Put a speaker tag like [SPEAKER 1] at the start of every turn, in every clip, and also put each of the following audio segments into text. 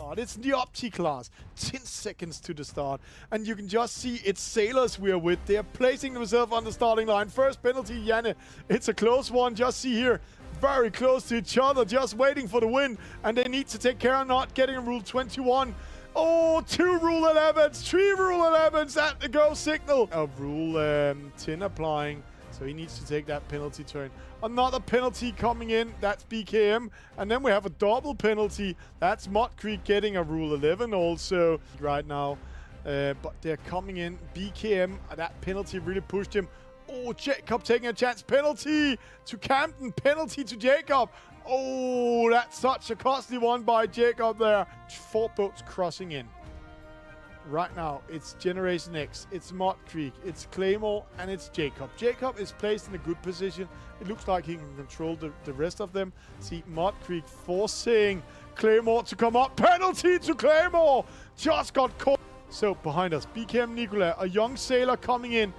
[SPEAKER 1] start. It's the Opti class. 10 seconds to the start. And you can just see it's sailors we are with. They are placing themselves on the starting line. First penalty, Janne. It's a close one. Just see here. Very close to each other. Just waiting for the win. And they need to take care of not getting a Rule 21. Oh, 2 Rule 11s. 3 Rule 11s at the go signal. Of Rule 10 applying. So he needs to take that penalty turn. Another penalty coming in. That's BKM. And then we have a double penalty. That's Mud Creek getting a Rule 11 also right now. But they're coming in. BKM, that penalty really pushed him. Oh, Jacob taking a chance. Penalty to Camden. Penalty to Jacob. Oh, that's such a costly one by Jacob there. 4 boats crossing in. Right now, it's Generation X, it's Mud Creek, it's Claymore, and it's Jacob. Jacob is placed in a good position. It looks like he can control the rest of them. See, Mud Creek forcing Claymore to come up. Penalty to Claymore! Just got caught. So, behind us, BKM Nicola, a young sailor coming in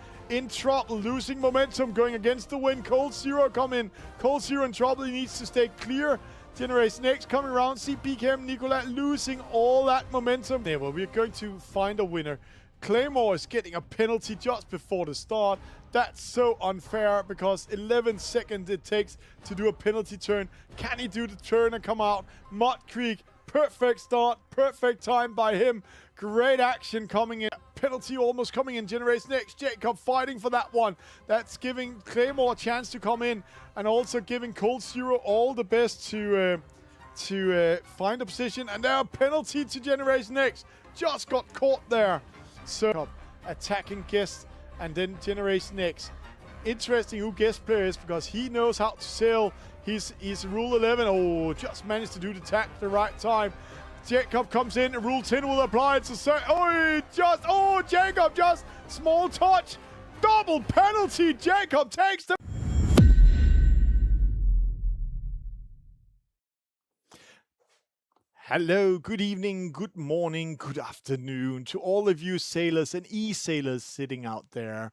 [SPEAKER 1] trouble, losing momentum, going against the wind. Cold Zero come in. Cold Zero in trouble, he needs to stay clear. Generation X coming around. See BKM Nicola losing all that momentum. There, well, we're going to find a winner. Claymore is getting a penalty just before the start. That's so unfair because 11 seconds it takes to do a penalty turn. Can he do the turn and come out? Mud Creek, perfect start, perfect time by him. Great action coming in. Penalty almost coming in. Generation X, Jacob fighting for that one. That's giving Claymore a chance to come in and also giving Cold Zero all the best to find a position. And now penalty to Generation X. Just got caught there. So attacking Guest and then Generation X. Interesting who Guest player is because he knows how to sail. He's Rule 11. Oh, just managed to do the tack at the right time. Jacob comes in, Rule 10 will apply. It's a Jacob just small touch, double penalty. Jacob takes the. Hello, good evening, good morning, good afternoon to all of you sailors and e-sailors sitting out there.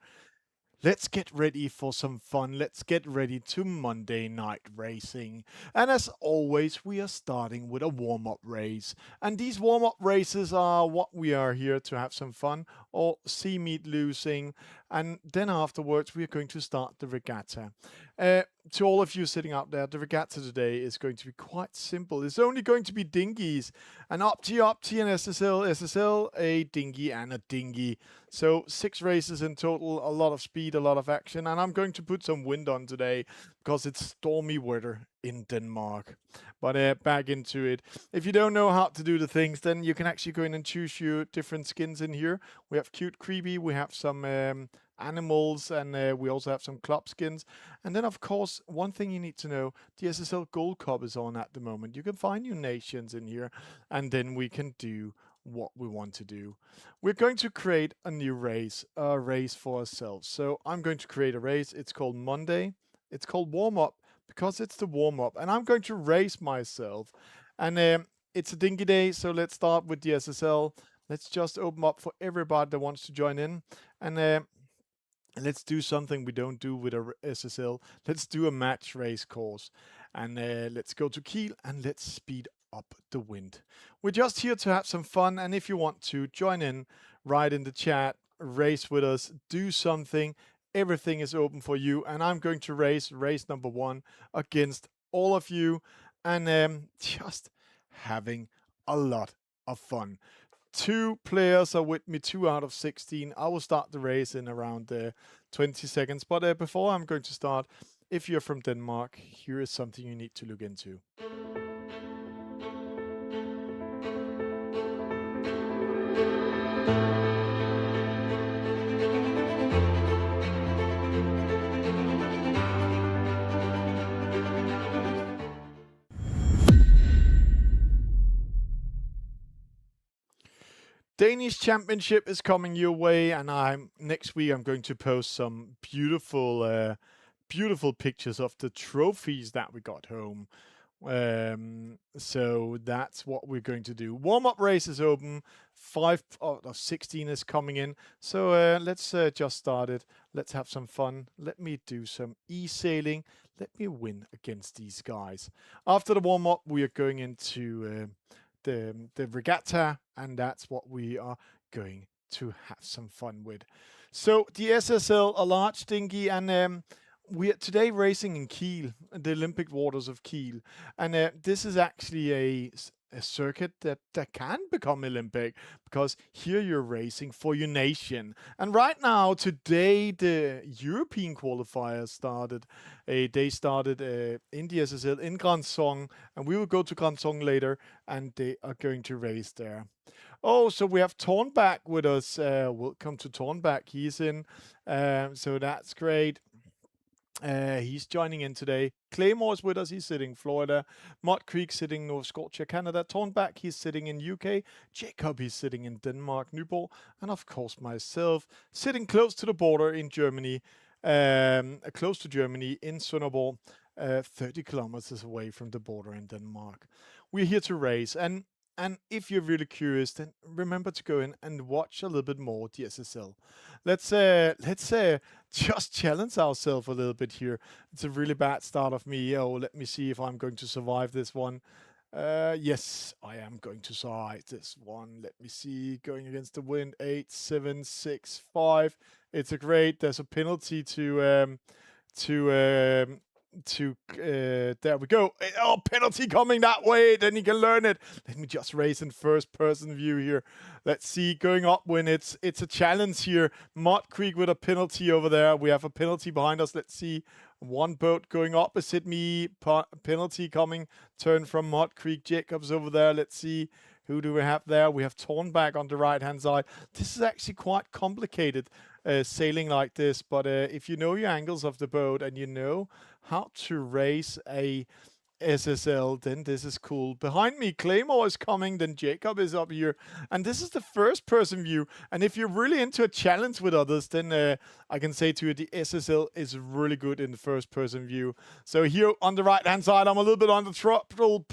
[SPEAKER 1] Let's get ready for some fun. Let's get ready to Monday night racing. And as always, we are starting with a warm-up race. And these warm-up races are what we are here to have some fun or see meet losing. And then afterwards, we are going to start the regatta. To all of you sitting out there, the regatta today is going to be quite simple. It's only going to be dinghies. An Opti, and SSL, a dinghy and a dinghy. So 6 races in total, a lot of speed, a lot of action. And I'm going to put some wind on today because it's stormy weather in Denmark. But back into it. If you don't know how to do the things, then you can actually go in and choose your different skins in here. We have cute creepy, we have some animals, and we also have some club skins. And then, of course, one thing you need to know, the SSL Gold Cup is on at the moment. You can find new nations in here, and then we can do what we want to do. We're going to create a new race, a race for ourselves. So I'm going to create a race. It's called Monday. It's called Warm-Up because it's the warm-up. And I'm going to race myself. And it's a dinghy day, so let's start with the SSL. Let's just open up for everybody that wants to join in. And let's do something we don't do with a SSL. Let's do a match race course. And let's go to Kiel and let's speed up the wind. We're just here to have some fun. And if you want to join in, write in the chat, race with us, do something. Everything is open for you. And I'm going to race number 1 against all of you. And just having a lot of fun. 2 players are with me, 2 out of 16. I will start the race in around 20 seconds. But before I'm going to start, if you're from Denmark, here is something you need to look into. Danish Championship is coming your way, and next week I'm going to post some beautiful pictures of the trophies that we got home. So that's what we're going to do. Warm-up race is open. 5 out of 16 is coming in. So let's just start it. Let's have some fun. Let me do some eSailing. Let me win against these guys. After the warm-up, we are going into the regatta, and that's what we are going to have some fun with. So the SSL, a large dinghy, and we are today racing in Kiel, the Olympic waters of Kiel, and this is actually a circuit that can become Olympic, because here you're racing for your nation. And right now, today, the European qualifiers started. They started in the SSL in Grandson, and we will go to Grandson later, and they are going to race there. Oh, so we have Tornback with us. Welcome to Tornback. He's in, so that's great. He's joining in today. Claymore's with us. He's sitting Florida. Mott Creek sitting Nova Scotia, Canada. Tornback, he's sitting in UK. Jacob, he's sitting in Denmark, Nyborg. And of course, myself, sitting close to the border in Germany, close to Germany in Sønderborg, 30 kilometers away from the border in Denmark. We're here to race. And if you're really curious, then remember to go in and watch a little bit more the SSL. Let's just challenge ourselves a little bit here. It's a really bad start of me. Oh, let me see if I'm going to survive this one. Yes, I am going to survive this one. Let me see. Going against the wind. 8, 7, 6, 5. It's a great. There's a penalty to there we go. Oh, penalty coming that way. Then you can learn it. Let me just race in first person view here. Let's see, going up when it's a challenge here. Mott Creek with a penalty over there. We have a penalty behind us. Let's see, one boat going opposite me. Penalty coming. Turn from Mott Creek. Jacobs over there. Let's see. Who do we have there? We have Tornback on the right-hand side. This is actually quite complicated sailing like this, but if you know your angles of the boat and you know how to race a SSL, then this is cool. Behind me, Claymore is coming, then Jacob is up here. And this is the first person view. And if you're really into a challenge with others, then I can say to you, the SSL is really good in the first person view. So here on the right hand side, I'm a little bit on the trouble.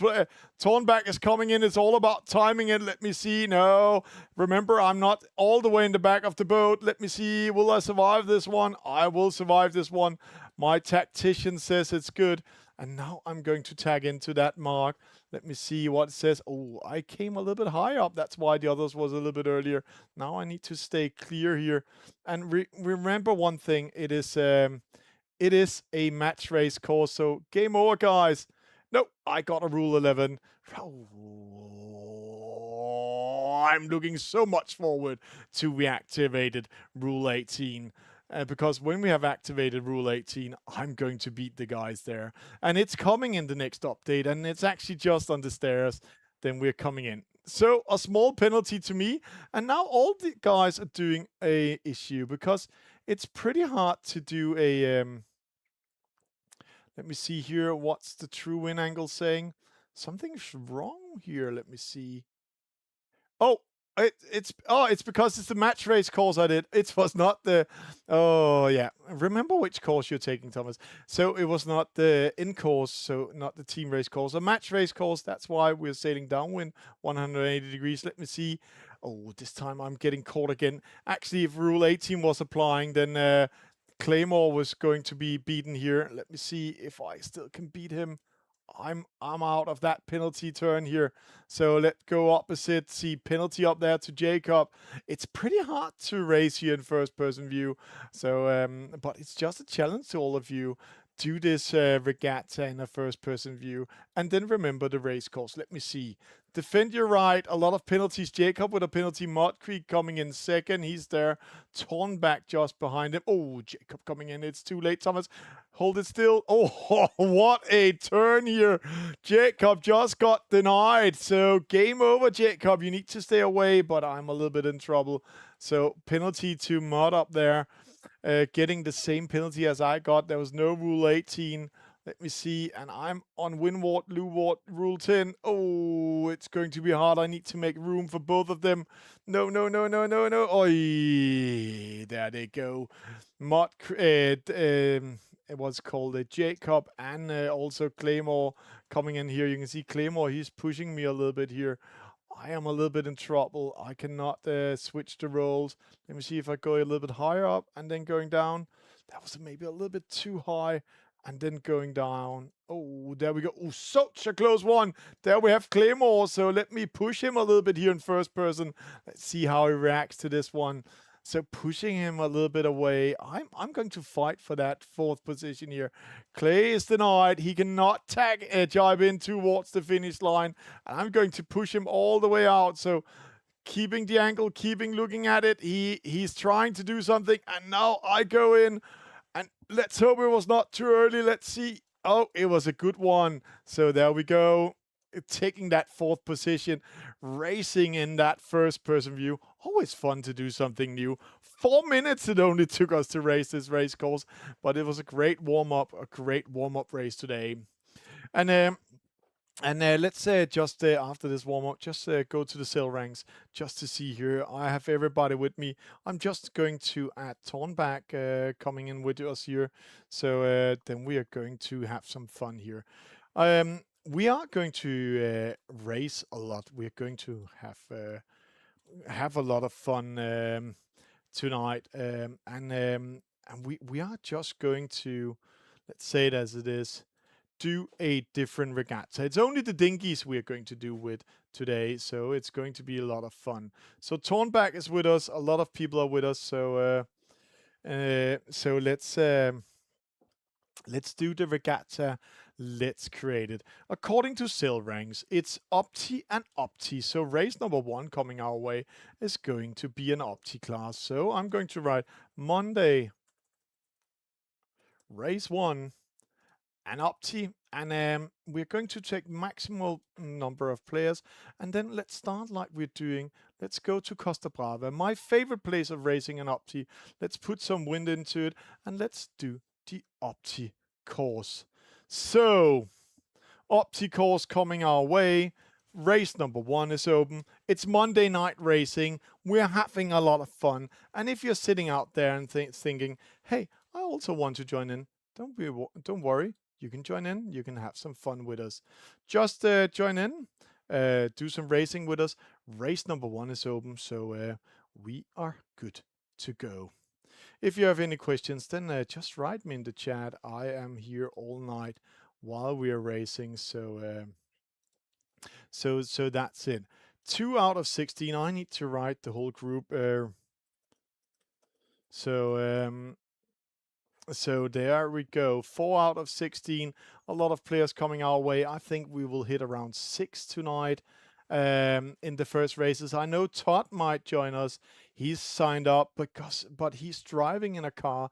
[SPEAKER 1] Tornback is coming in. It's all about timing it. Let me see. No, remember, I'm not all the way in the back of the boat. Let me see. Will I survive this one? I will survive this one. My tactician says it's good. And now I'm going to tag into that mark. Let me see what it says. Oh, I came a little bit higher up. That's why the others was a little bit earlier. Now I need to stay clear here. And remember one thing. It is a match race course. So game over, guys. No, I got a rule 11. Oh, I'm looking so much forward to reactivated rule 18. Because when we have activated Rule 18, I'm going to beat the guys there. And it's coming in the next update, and it's actually just on the stairs. Then we're coming in. So a small penalty to me. And now all the guys are doing a issue, because it's pretty hard to do a... let me see here. What's the true win angle saying? Something's wrong here. Let me see. Oh! It's because it's the match race course I did. It was not the... Oh, yeah. Remember which course you're taking, Thomas. So it was not the in-course, so not the team race course. A match race course, that's why we're sailing downwind 180 degrees. Let me see. Oh, this time I'm getting caught again. Actually, if Rule 18 was applying, then Claymore was going to be beaten here. Let me see if I still can beat him. I'm out of that penalty turn here. So let's go opposite. See penalty up there to Jacob. It's pretty hard to race here in first person view. So, but it's just a challenge to all of you. Do this regatta in a first person view. And then remember the race course. Let me see. Defend your right. A lot of penalties. Jacob with a penalty. Mott Creek coming in second. He's there. Tornback just behind him. Oh, Jacob coming in. It's too late, Thomas. Hold it still. Oh, what a turn here. Jacob just got denied. So game over, Jacob. You need to stay away, but I'm a little bit in trouble. So penalty to Mott up there. Getting the same penalty as I got. There was no Rule 18. Let me see. And I'm on Windward, Leeward, Rule 10. Oh, it's going to be hard. I need to make room for both of them. No. Oy, there they go. It was called Jacob and also Claymore coming in here. You can see Claymore, he's pushing me a little bit here. I am a little bit in trouble. I cannot switch the roles. Let me see if I go a little bit higher up and then going down. That was maybe a little bit too high and then going down. Oh, there we go. Oh, such a close one. There we have Claymore. So let me push him a little bit here in first person. Let's see how he reacts to this one. So pushing him a little bit away. I'm going to fight for that fourth position here. Clay is denied. He cannot jibe in towards the finish line. And I'm going to push him all the way out. So keeping the angle, keeping looking at it. He's trying to do something. And now I go in. And let's hope it was not too early. Let's see. Oh, it was a good one. So there we go. Taking that fourth position, racing in that first person view. Always fun to do something new. 4 minutes it only took us to race this race course, but it was a great warm-up race today. And let's just after this warm-up, just go to the sail ranks just to see here. I have everybody with me. I'm just going to add Tornback coming in with us here. So then we are going to have some fun here. We are going to race a lot. We're going to have a lot of fun tonight. And we are just going to, let's say it as it is, do a different regatta. It's only the dinghies we are going to do with today, so it's going to be a lot of fun. So Tornback is with us. A lot of people are with us. So let's do the regatta. Let's create it. According to sail ranks, it's Opti and Opti. So race number 1 coming our way is going to be an Opti class. So I'm going to write Monday, race 1, and Opti, and we're going to take maximal number of players, and then let's start like we're doing. Let's go to Costa Brava, my favorite place of racing an Opti. Let's put some wind into it, and let's do the Opti course. So, Opti course coming our way. Race number 1 is open. It's Monday night racing. We're having a lot of fun, and if you're sitting out there and thinking, hey, I also want to join in, don't worry. You can join in. You can have some fun with us. Just join in. Do some racing with us. Race number 1 is open, so we are good to go. If you have any questions, then just write me in the chat. I am here all night while we are racing. So that's it. 2 out of 16. I need to write the whole group. So there we go. 4 out of 16. A lot of players coming our way. I think we will hit around 6 tonight in the first races. I know Todd might join us. He's signed up but he's driving in a car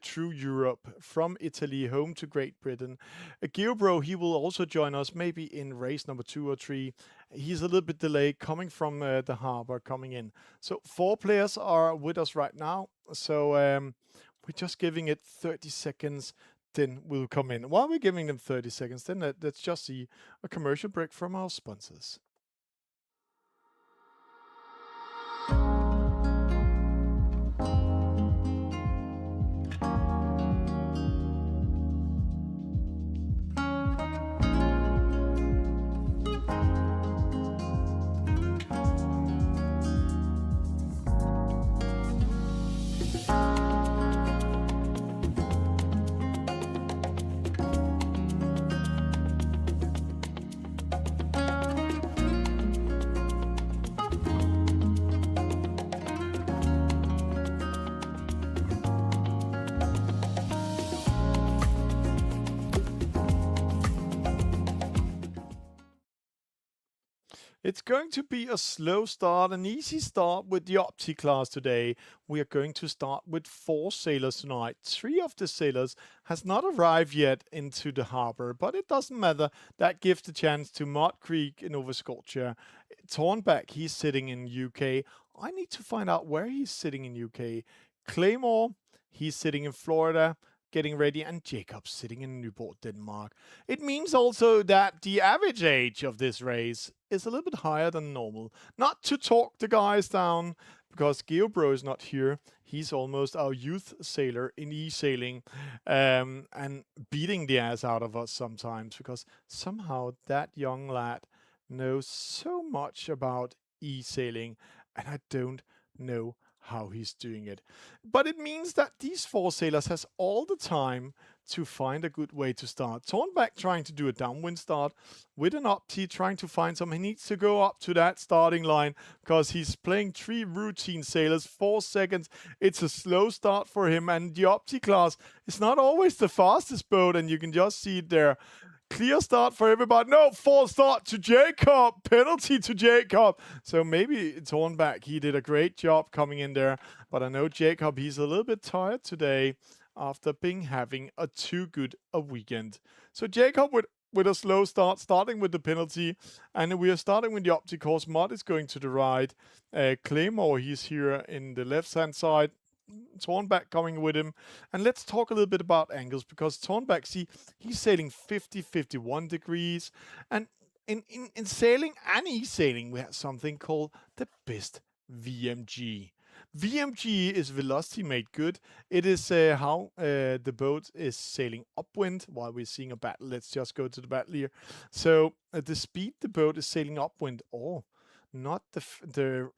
[SPEAKER 1] through Europe from Italy home to Great Britain. Geobro, he will also join us maybe in race number 2 or 3. He's a little bit delayed coming from the harbor coming in. So 4 players are with us right now. So we're just giving it 30 seconds, then we'll come in. While we're giving them 30 seconds, then let's just see a commercial break from our sponsors. It's going to be a slow start, an easy start with the Opti class today. We are going to start with 4 sailors tonight. 3 of the sailors has not arrived yet into the harbor, but it doesn't matter. That gives the chance to Mud Creek in Nova Scotia. Tornback, he's sitting in UK. I need to find out where he's sitting in UK. Claymore, he's sitting in Florida, getting ready, and Jacob's sitting in Newport, Denmark. It means also that the average age of this race is a little bit higher than normal. Not to talk the guys down, because Geobro is not here. He's almost our youth sailor in eSailing, and beating the ass out of us sometimes, because somehow that young lad knows so much about eSailing, and I don't know how he's doing it. But it means that these 4 sailors has all the time to find a good way to start. Tornback trying to do a downwind start with an Opti, trying to find some. He needs to go up to that starting line because he's playing 3 routine sailors, 4 seconds. It's a slow start for him, and the Opti class is not always the fastest boat, and you can just see it there. Clear start for everybody. No, false start to Jacob. Penalty to Jacob. So maybe Tornback, he did a great job coming in there. But I know Jacob, he's a little bit tired today after having a too good a weekend. So Jacob with a slow start, starting with the penalty. And we are starting with the Opti course. Mod is going to the right. Claymore, he's here in the left-hand side. Tornback coming with him. And let's talk a little bit about angles, because Tornback, see, he's sailing 50, 51 degrees. And in sailing and eSailing, we have something called the best VMG. VMG is velocity made good. It is how the boat is sailing upwind while we're seeing a battle. Let's just go to the battle here. So the speed the boat is sailing upwind, or not the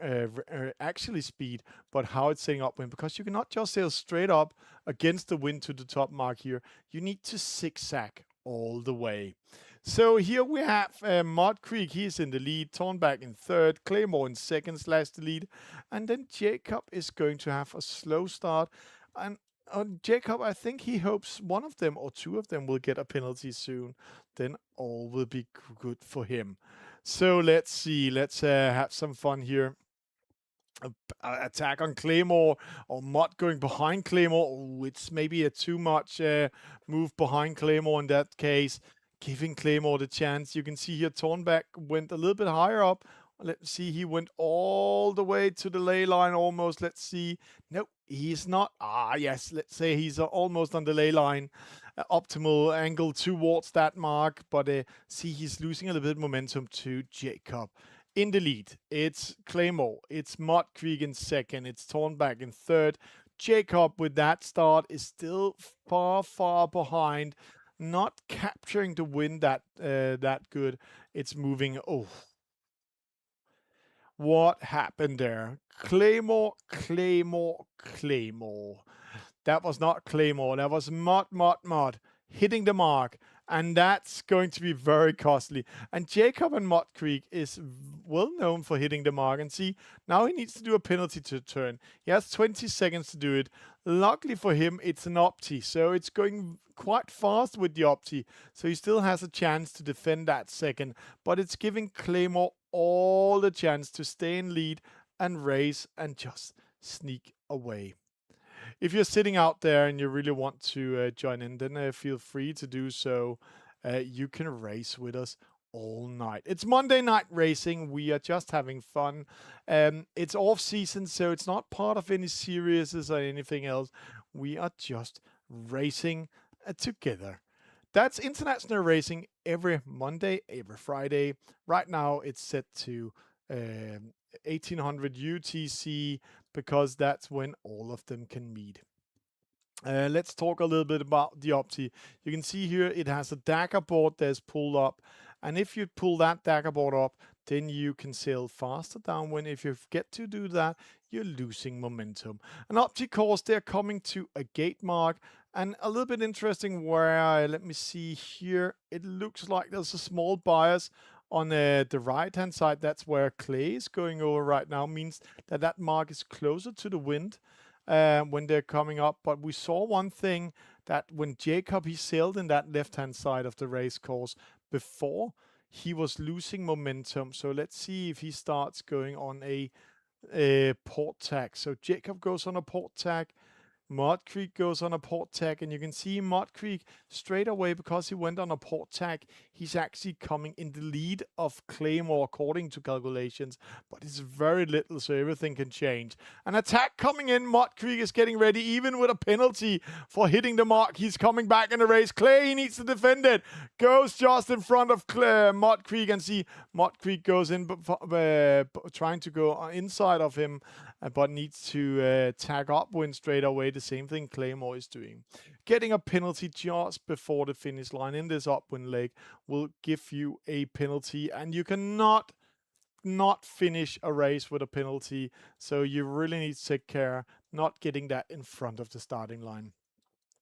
[SPEAKER 1] actually speed, but how it's sailing upwind, because you cannot just sail straight up against the wind to the top mark here. You need to zigzag all the way. So here we have Mud Creek, he's in the lead, Tornback in third, Claymore in second / the lead, and then Jacob is going to have a slow start. And Jacob, I think he hopes one of them or two of them will get a penalty soon. Then all will be good for him. So let's see. Let's have some fun here. Attack on Claymore, or Mud going behind Claymore. Oh, it's maybe a too much move behind Claymore in that case, giving Claymore the chance. You can see here Tornback went a little bit higher up. Let's see, he went all the way to the ley line almost. Let's see. No, he's not. Ah, yes, let's say he's almost on the ley line. Optimal angle towards that mark. But see, he's losing a little bit of momentum to Jacob. In the lead, it's Claymore. It's Mud Creek in second. It's Tornback in third. Jacob with that start is still far, far behind. Not capturing the wind that good. It's moving. Oh, what happened there? Claymore, Claymore, Claymore. That was not Claymore. That was Mud hitting the mark. And that's going to be very costly. And Jacob and Mud Creek is well known for hitting the mark. And see, now he needs to do a penalty to turn. He has 20 seconds to do it. Luckily for him, it's an Opti. So it's going quite fast with the Opti. So he still has a chance to defend that second. But it's giving Claymore all the chance to stay in lead and race and just sneak away. If you're sitting out there and you really want to join in, then feel free to do so. You can race with us all night. It's Monday night racing. We are just having fun. It's off season, so it's not part of any series or anything else. We are just racing together. That's international racing every Monday, every Friday. Right now, it's set to 1800 UTC, because that's when all of them can meet. Let's talk a little bit about the Opti. You can see here it has a dagger board that's pulled up. And if you pull that dagger board up, then you can sail faster downwind. If you forget to do that, you're losing momentum. An Opti course, they're coming to a gate mark. And a little bit interesting where, let me see here, it looks like there's a small bias on the right-hand side. That's where clay is going over right now, means that that mark is closer to the wind when they're coming up. But we saw one thing, that when Jacob, he sailed in that left-hand side of the race course before, he was losing momentum. So let's see if he starts going on a port tack. So Jacob goes on a port tack. Mud Creek goes on a port tack, and you can see Mud Creek straight away, because he went on a port tack, he's actually coming in the lead of Claymore according to calculations, but it's very little, so everything can change. An attack coming in. Mud Creek is getting ready, even with a penalty for hitting the mark. He's coming back in the race. Clay, he needs to defend it. Goes just in front of Mud Creek, and see Mud Creek goes in, trying to go inside of him, but needs to tag upwind straight away. The same thing Claymore is doing. Getting a penalty just before the finish line in this upwind leg will give you a penalty, and you cannot not finish a race with a penalty. So you really need to take care not getting that in front of the starting line.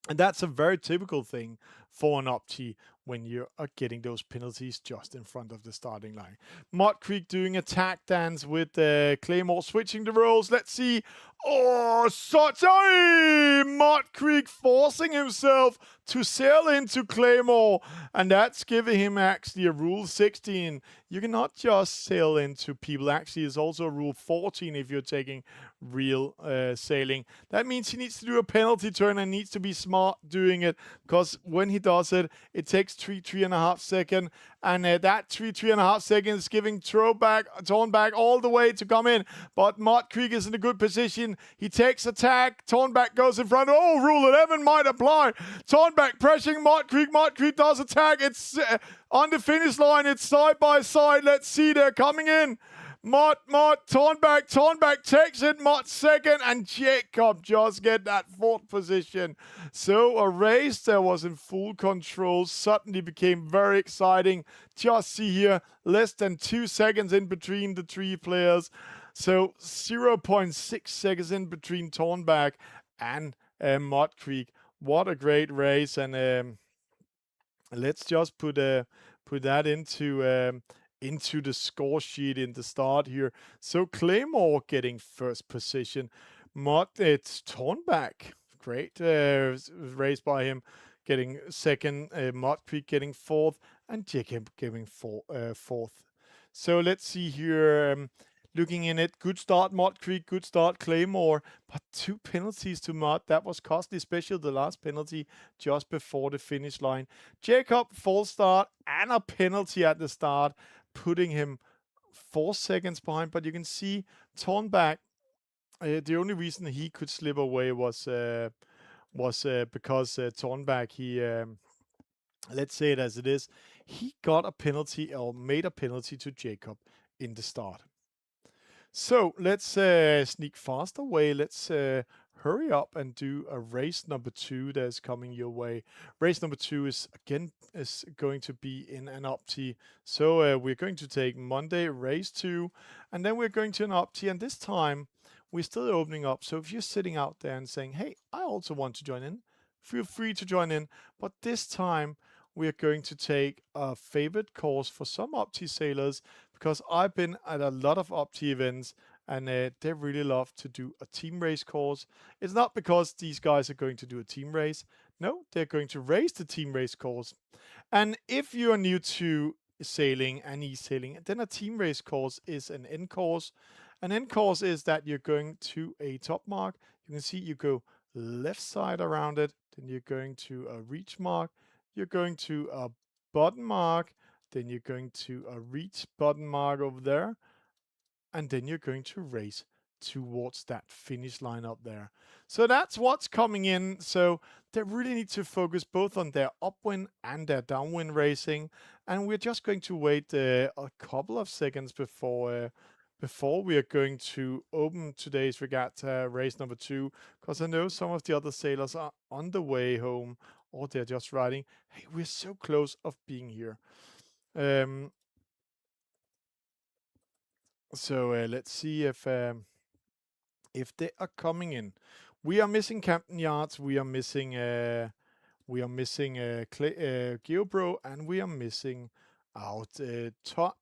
[SPEAKER 1] And that's a very typical thing for an Opti when you are getting those penalties just in front of the starting line. Mud Creek doing attack dance with Claymore switching the roles. Let's see. Oh, such a Mud Creek forcing himself to sail into Claymore. And that's giving him actually a rule 16. You cannot just sail into people. Actually, it's also a rule 14 if you're taking real sailing. That means he needs to do a penalty turn and needs to be smart doing it, because when he does it, it takes 3.5 seconds, and that 3.5 seconds is giving Torn back all the way to come in. But Mud Creek is in a good position. He takes attack. Tornback goes in front. Oh, rule 11 might apply. Tornback pressuring Mud Creek. Mud Creek does attack. It's on the finish line. It's side by side. Let's see. They're coming in. Mud, Tornback takes it, Mud second, and Jacob just get that fourth position. So a race that was in full control suddenly became very exciting. Just see here, less than 2 seconds in between the three players. So 0.6 seconds in between Tornback and Mud Creek. What a great race, and let's just put that into the score sheet in the start here. So Claymore getting first position. It's Tornback. Great race by him, getting second. Mud Creek getting fourth, and Jacob getting fourth. So let's see here. Looking in it, good start Mud Creek, good start Claymore, but 2 penalties to Mud. That was costly, especially the last penalty just before the finish line. Jacob, false start and a penalty at the start, putting him 4 seconds behind. But you can see Tornback, the only reason he could slip away was because Tornback, he let's say it as it is, he got a penalty or made a penalty to Jacob in the start. So let's sneak fast away. Let's hurry up and do a race number 2 that's coming your way. Race number 2 is going to be in an Opti. So we're going to take Monday race 2, and then we're going to an Opti, and this time we're still opening up. So if you're sitting out there and saying, hey, I also want to join in, feel free to join in. But this time we're going to take a favorite course for some Opti sailers, because I've been at a lot of Opti events, and they really love to do a team race course. It's not because these guys are going to do a team race. No, they're going to race the team race course. And if you are new to sailing and eSailing, then a team race course is an end course. An end course is that you're going to a top mark. You can see you go left side around it, then you're going to a reach mark, you're going to a bottom mark, then you're going to a reach button mark over there, and then you're going to race towards that finish line up there. So that's what's coming in. So they really need to focus both on their upwind and their downwind racing, and we're just going to wait a couple of seconds before we are going to open today's regatta race number 2, because I know some of the other sailors are on the way home, or they're just riding. Hey, we're so close of being here. So let's see if they are coming in. We are missing Campton Yards. We are missing Geobro, and we are missing out Todd.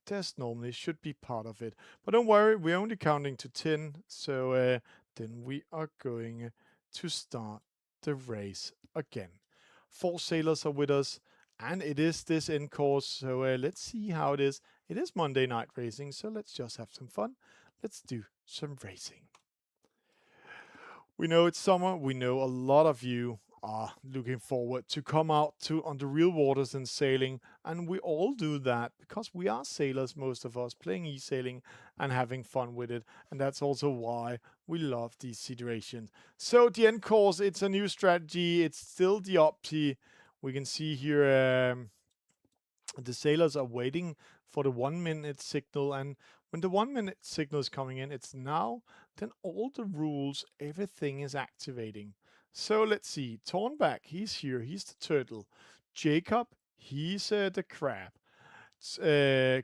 [SPEAKER 1] Test normally should be part of it, but don't worry, we're only counting to 10. So then we are going to start the race again. 4 sailors are with us, and it is this end course. So let's see how it is. It is Monday night racing, so let's just have some fun. Let's do some racing. We know it's summer. We know a lot of you are looking forward to come out on the real waters and sailing, and we all do that because we are sailors, most of us, playing eSailing and having fun with it, and that's also why we love these situations. So the end course, it's a new strategy. It's still the Opti. We can see here the sailors are waiting for the 1 minute signal, and when the 1 minute signal is coming in, it's now, then all the rules, everything is activating. So let's see, Tornback, he's here, he's the turtle. Jacob, he's the crab.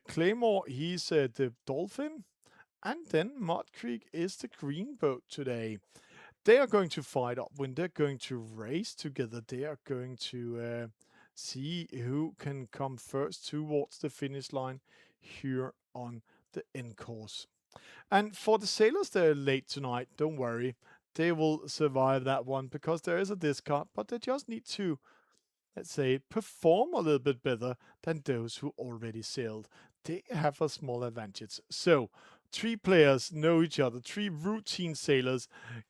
[SPEAKER 1] Claymore, he's the dolphin. And then Mud Creek is the green boat today. they are going to fight upwind. They're going to race together. They are going to see who can come first towards the finish line here on the end course. And for the sailors that are late tonight, don't worry. They will survive that one because there is a discard, but they just need to, let's say, perform a little bit better than those who already sailed. They have a small advantage. So, 3 players know each other, 3 routine sailors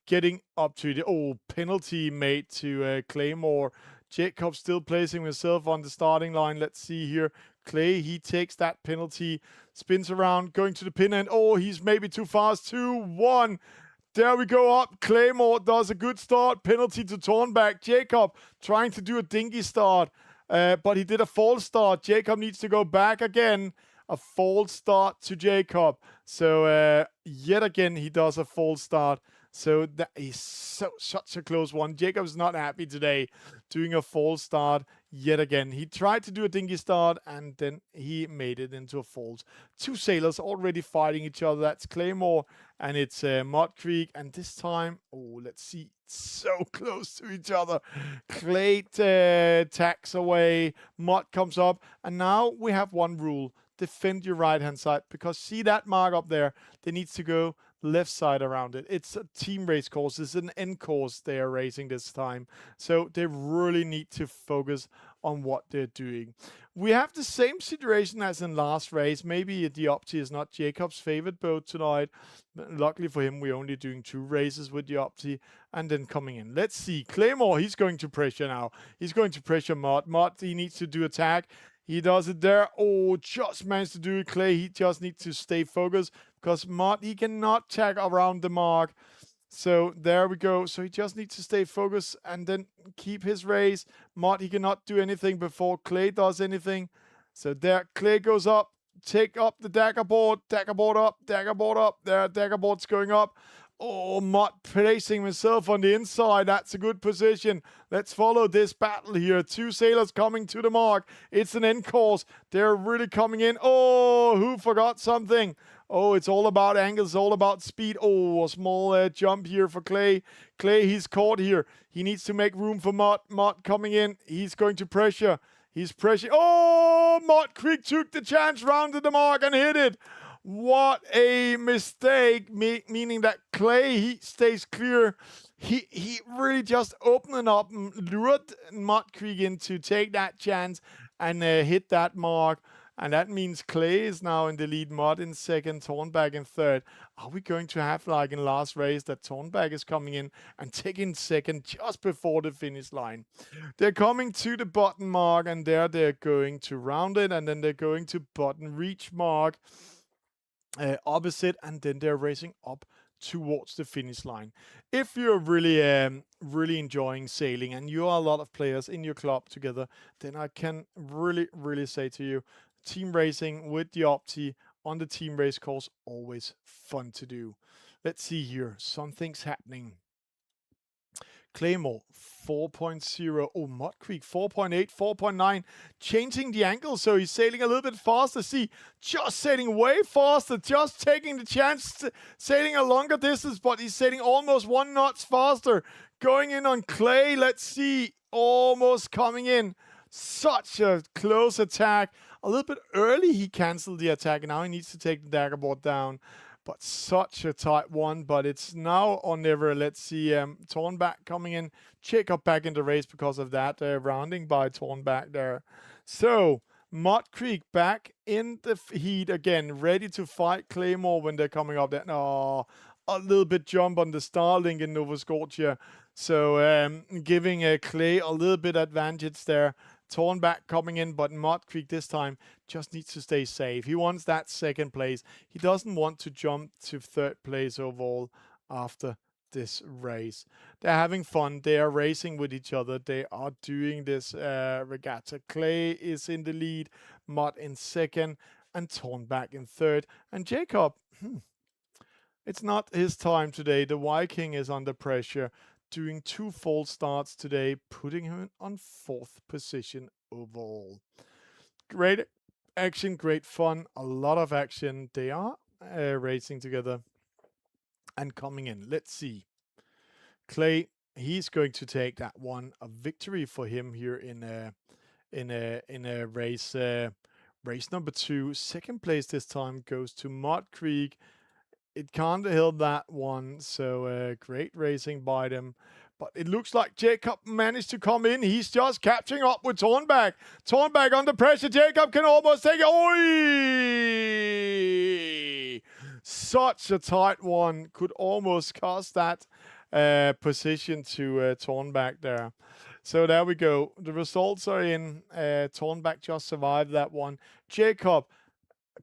[SPEAKER 1] getting up to the penalty made to Claymore. Jacob still placing himself on the starting line. Let's see here. Clay, he takes that penalty, spins around, going to the pin end. Oh, he's maybe too fast. 2-1. There we go up. Claymore does a good start. Penalty to Tornback. Jacob trying to do a dinghy start, but he did a false start. Jacob needs to go back again. A false start to Jacob. So yet again, he does a false start. So that is such a close one. Jacob's not happy today doing a false start yet again. He tried to do a dinghy start and then he made it into a false. 2 sailors already fighting each other. That's Claymore and it's Mud Creek. And this time, let's see, so close to each other. Clay tacks away. Mud comes up. And now we have one rule. Defend your right-hand side because see that mark up there? They need to go left side around it. It's a team race course. It's an end course they are racing this time. So they really need to focus on what they're doing. We have the same situation as in last race. Maybe the Opti is not Jacob's favorite boat tonight. Luckily for him, we're only doing 2 races with the Opti and then coming in. Let's see. Claymore, he's going to pressure now. He's going to pressure Mud. Mud, he needs to do attack. He does it there. Just managed to do it. Clay, he just needs to stay focused because Mud, he cannot tag around the mark. So there we go. So he just needs to stay focused and then keep his race. Mud, he cannot do anything before Clay does anything. So there, Clay goes up. Take up the dagger board. Dagger board up. Dagger board up. There, dagger board's going up. Mud placing himself on the inside. That's a good position. Let's follow this battle here. 2 sailors coming to the mark. It's an end course. They're really coming in. Who forgot something? It's all about angles, all about speed. A small jump here for Clay. Clay, he's caught here. He needs to make room for Mud. Mud coming in. He's going to pressure. He's pressuring. Mud Creek took the chance, rounded the mark and hit it. What a mistake, meaning that Clay, he stays clear. He really just opened up and lured Mud Creek in to take that chance and hit that mark. And that means Clay is now in the lead, Mud in second, Tornback in third. Are we going to have, like in last race, that Tornback is coming in and taking second just before the finish line? They're coming to the bottom mark, and there they're going to round it, and then they're going to bottom reach mark. Opposite, and then they're racing up towards the finish line. If you're really enjoying sailing and you are a lot of players in your club together, then I can really say to you, team racing with the Opti on the team race course, always fun to do. Let's see here, something's happening. Claymore 4.0. Mud Creek 4.8, 4.9. Changing the angle, so he's sailing a little bit faster. See, just sailing way faster, just taking the chance, sailing a longer distance, but he's sailing almost 1 knot faster. Going in on Clay, let's see, almost coming in. Such a close attack. A little bit early, he canceled the attack. Now he needs to take the dagger board down. But such a tight one, but it's now or never. Let's see, Tornback coming in. Jacob back in the race because of that rounding by Tornback there. So, Mud Creek back in the heat again, ready to fight Claymore when they're coming up there. A little bit jump on the Starlink in Nova Scotia. So, giving Clay a little bit advantage there. Tornback coming in, but Mud Creek this time just needs to stay safe. He wants that second place. He doesn't want to jump to third place overall after this race. They're having fun. They are racing with each other. They are doing this regatta. Clay is in the lead, Mud in second, and Tornback in third. And Jacob, it's not his time today. The Viking is under pressure, doing 2 false starts today, putting him on 4th position overall. Great action, great fun, a lot of action. They are racing together and coming in. Let's see. Clay, he's going to take that one. A victory for him here in a race. Race number 2. Second place this time goes to Mud Creek. It can't help that one. So great racing by them. But it looks like Jacob managed to come in. He's just catching up with Tornback. Tornback under pressure. Jacob can almost take it. Oi! Such a tight one. Could almost cost that position to Tornback there. So there we go. The results are in. Tornback just survived that one. Jacob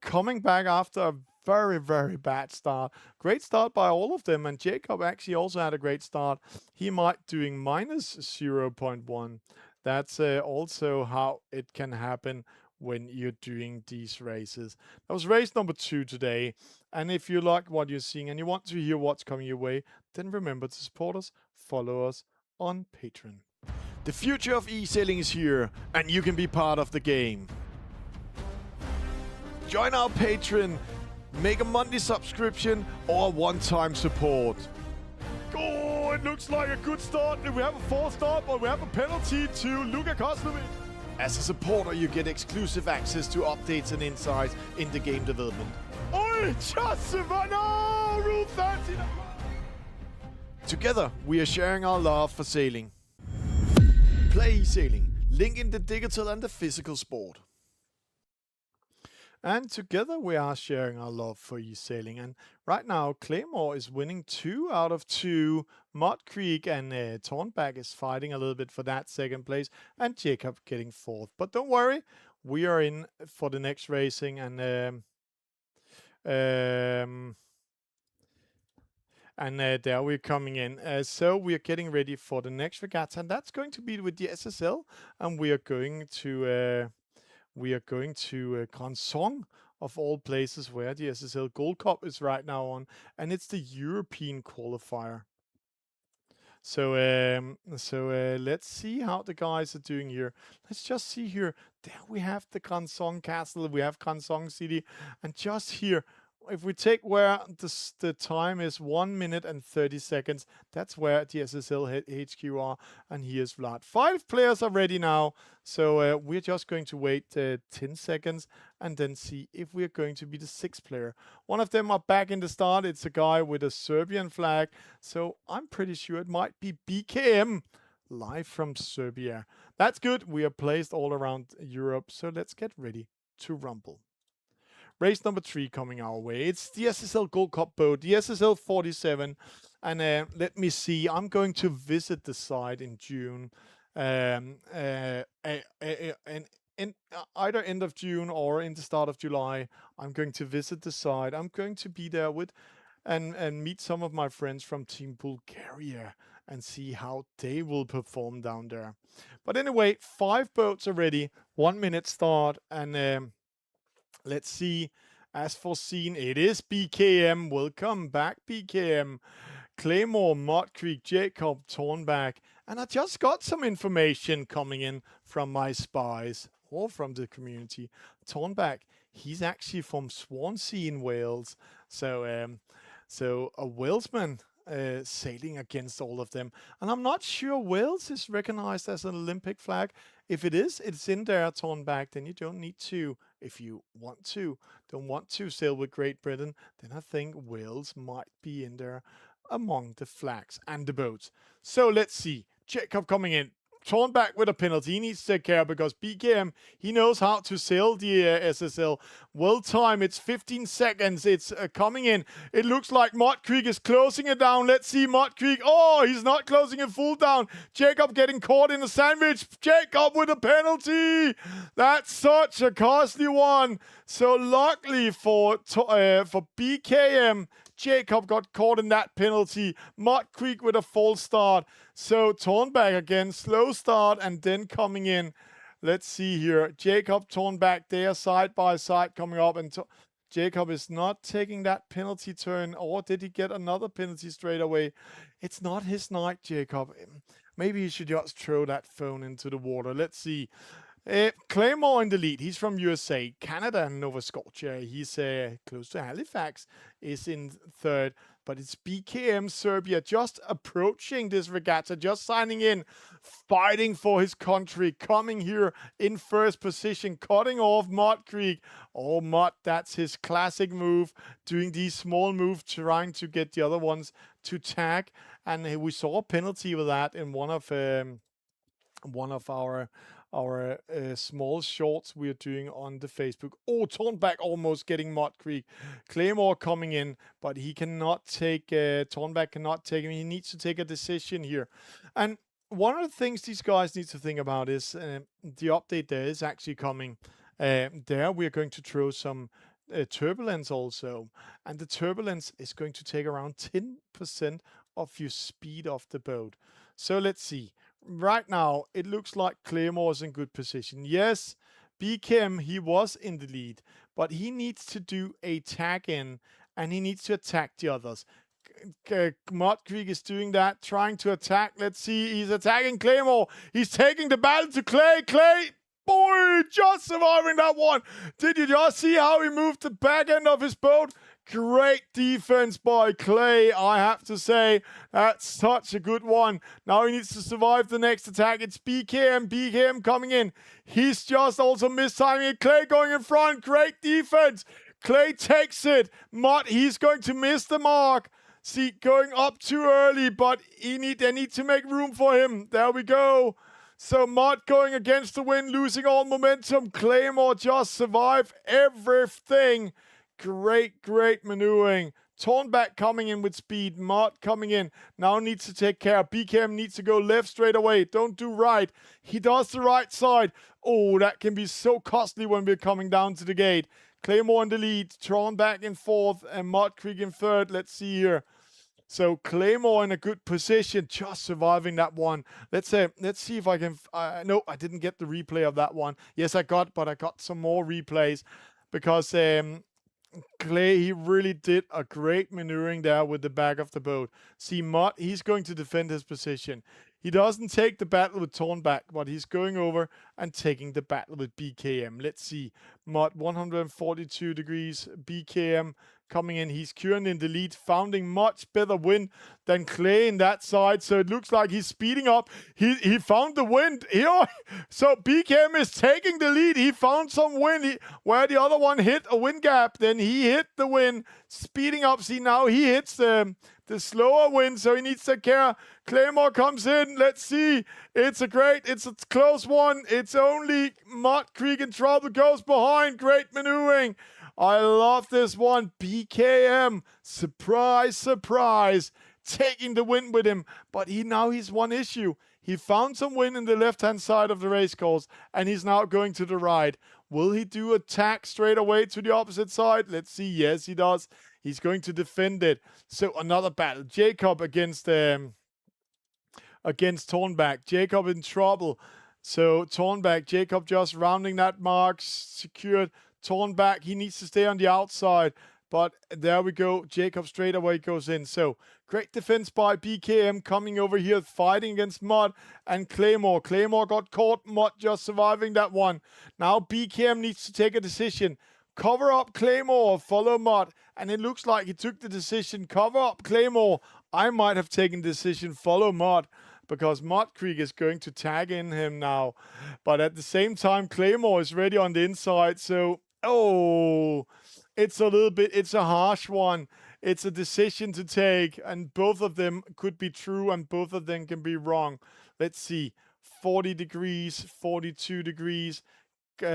[SPEAKER 1] coming back after a very, very bad start. Great start by all of them. And Jacob actually also had a great start. He might doing minus 0.1. That's also how it can happen when you're doing these races. That was race number 2 today. And if you like what you're seeing and you want to hear what's coming your way, then remember to support us, follow us on Patreon. The future of eSailing is here, and you can be part of the game. Join our Patreon, make a monthly subscription or one-time support. Oh, it looks like a good start. We have a 4 start, but we have a penalty to Luka Koslovic. As a supporter, you get exclusive access to updates and insights in the game development. Oh, just no, Rule 13. Together, we are sharing our love for sailing. Playesailing, linking the digital and the physical sport. And together we are sharing our love for eSailing. And right now, Claymore is winning 2 out of 2. Mud Creek and Tornback is fighting a little bit for that second place. And Jacob getting 4th. But don't worry, we are in for the next racing. And there we're coming in. So we are getting ready for the next regatta. And that's going to be with the SSL. And we are going to... Consong, of all places, where the SSL Gold Cup is right now on, and it's the European qualifier. So let's see how the guys are doing here. Let's just see here. There we have the Consong Castle, we have Consong City, and just here, if we take where the time is 1 minute and 30 seconds, that's where the SSL HQ are. And here's Vlad. 5 players are ready now. So we're just going to wait 10 seconds and then see if we're going to be the 6th player. One of them are back in the start. It's a guy with a Serbian flag. So I'm pretty sure it might be BKM live from Serbia. That's good. We are placed all around Europe. So let's get ready to rumble. Race number 3 coming our way. It's the SSL Gold Cup boat, the SSL 47. And let me see. I'm going to visit the site in June. In either end of June or in the start of July. I'm going to visit the site. I'm going to be there with and meet some of my friends from Team Bulgaria and see how they will perform down there. But anyway, 5 boats are ready. 1 minute start. And let's see. As foreseen, it is BKM. Welcome back, BKM. Claymore, Mud Creek, Jacob, Tornback. And I just got some information coming in from my spies or from the community. Tornback, he's actually from Swansea in Wales. So a Walesman sailing against all of them. And I'm not sure Wales is recognized as an Olympic flag. If it is, it's in there, Tornback, then you don't need to. If you don't want to sail with Great Britain, then I think Wales might be in there among the flags and the boats. So let's see. Jacob coming in. Tornback with a penalty. He needs to take care because BKM, he knows how to sail the SSL. Well timed. It's 15 seconds. It's coming in. It looks like Mud Creek is closing it down. Let's see Mud Creek. Oh, he's not closing it full down. Jacob getting caught in a sandwich. Jacob with a penalty. That's such a costly one. So luckily for BKM, Jacob got caught in that penalty. Mud Creek with a false start. So Tornback again, slow start and then coming in. Let's see here. Jacob, Tornback, they are side by side coming up. And Jacob is not taking that penalty turn. Or did he get another penalty straight away? It's not his night, Jacob. Maybe he should just throw that phone into the water. Let's see. Claymore in the lead. He's from USA, Canada, and Nova Scotia. He's close to Halifax. Is in 3rd. but it's BKM Serbia just approaching this regatta, just signing in, fighting for his country, coming here in first position, cutting off Mud Creek. Oh, Mud, that's his classic move, doing these small moves, trying to get the other ones to tag. And we saw a penalty with that in one of our small shorts we're doing on the Facebook. Oh, Tornback almost getting Mud Creek. Claymore coming in, but he cannot take, Tornback cannot take him. He needs to take a decision here. And one of the things these guys need to think about is the update there is actually coming. There we are going to throw some turbulence also. And the turbulence is going to take around 10% of your speed off the boat. So let's see. Right now, it looks like Claymore's in good position. Yes, BKM, he was in the lead, but he needs to do a tag in, and he needs to attack the others. Mud Creek is doing that, trying to attack. Let's see, he's attacking Claymore. He's taking the battle to Clay. Clay, boy, just surviving that one. Did you just see how he moved the back end of his boat? Great defense by Clay, I have to say. That's such a good one. Now he needs to survive the next attack. It's BKM. BKM coming in. He's just also mistiming it. Clay going in front. Great defense. Clay takes it. Mud, he's going to miss the mark. See, going up too early, but they need to make room for him. There we go. So Mud going against the wind, losing all momentum. Claymore just survived everything. Great maneuvering. Tornback coming in with speed. Mud coming in. Now needs to take care. BKM needs to go left straight away. Don't do right. He does the right side. Oh, that can be so costly when we're coming down to the gate. Claymore in the lead. Tornback in fourth and Mud Creek in third. Let's see here. So Claymore in a good position, just surviving that one. Let's see if I can. No, I didn't get the replay of that one. Yes, I got some more replays because Clay, he really did a great maneuvering there with the back of the boat. See, Mud, he's going to defend his position. He doesn't take the battle with Tornback, but he's going over and taking the battle with BKM. Let's see. Mud, 142 degrees. BKM coming in. He's currently in the lead, founding much better wind than Clay in that side. So it looks like he's speeding up. He found the wind here. So BKM is taking the lead. He found some wind where the other one hit a wind gap. Then he hit the wind, speeding up. See, now he hits the slower wind, so he needs to take care. Claymore comes in. Let's see. It's a close one. It's only Mud Creek in trouble. Goes behind. Great maneuvering. I love this one. BKM, surprise, taking the wind with him. But he's one issue. He found some wind in the left-hand side of the race course, and he's now going to the right. Will he do a tack straight away to the opposite side? Let's see. Yes, he does. He's going to defend it. So another battle. Jacob against Tornback. Jacob in trouble. So Tornback, Jacob just rounding that mark, secured. Tornback, he needs to stay on the outside. But there we go. Jacob straight away goes in. So great defense by BKM coming over here, fighting against Mud and Claymore. Claymore got caught. Mud just surviving that one. Now BKM needs to take a decision. Cover up Claymore, follow Mud. And it looks like he took the decision. Cover up Claymore. I might have taken the decision, follow Mud, because Mud Creek is going to tag in him now. But at the same time, Claymore is ready on the inside. So, it's a harsh one. It's a decision to take, and both of them could be true, and both of them can be wrong. Let's see. 40 degrees, 42 degrees.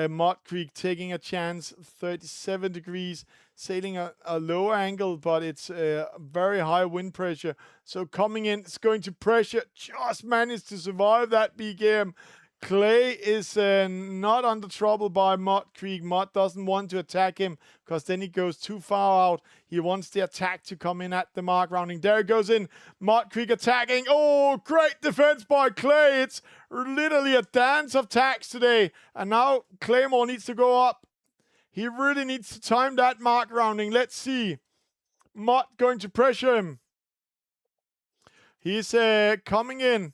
[SPEAKER 1] Mud Creek taking a chance, 37 degrees, sailing a low angle, but it's very high wind pressure. So coming in, it's going to pressure, just managed to survive that BKM. Clay is not under trouble by Mud Creek. Mud doesn't want to attack him because then he goes too far out. He wants the attack to come in at the mark rounding. There it goes in. Mud Creek attacking. Oh, great defense by Clay. It's literally a dance of tacks today. And now Claymore needs to go up. He really needs to time that mark rounding. Let's see. Mud going to pressure him. He's coming in.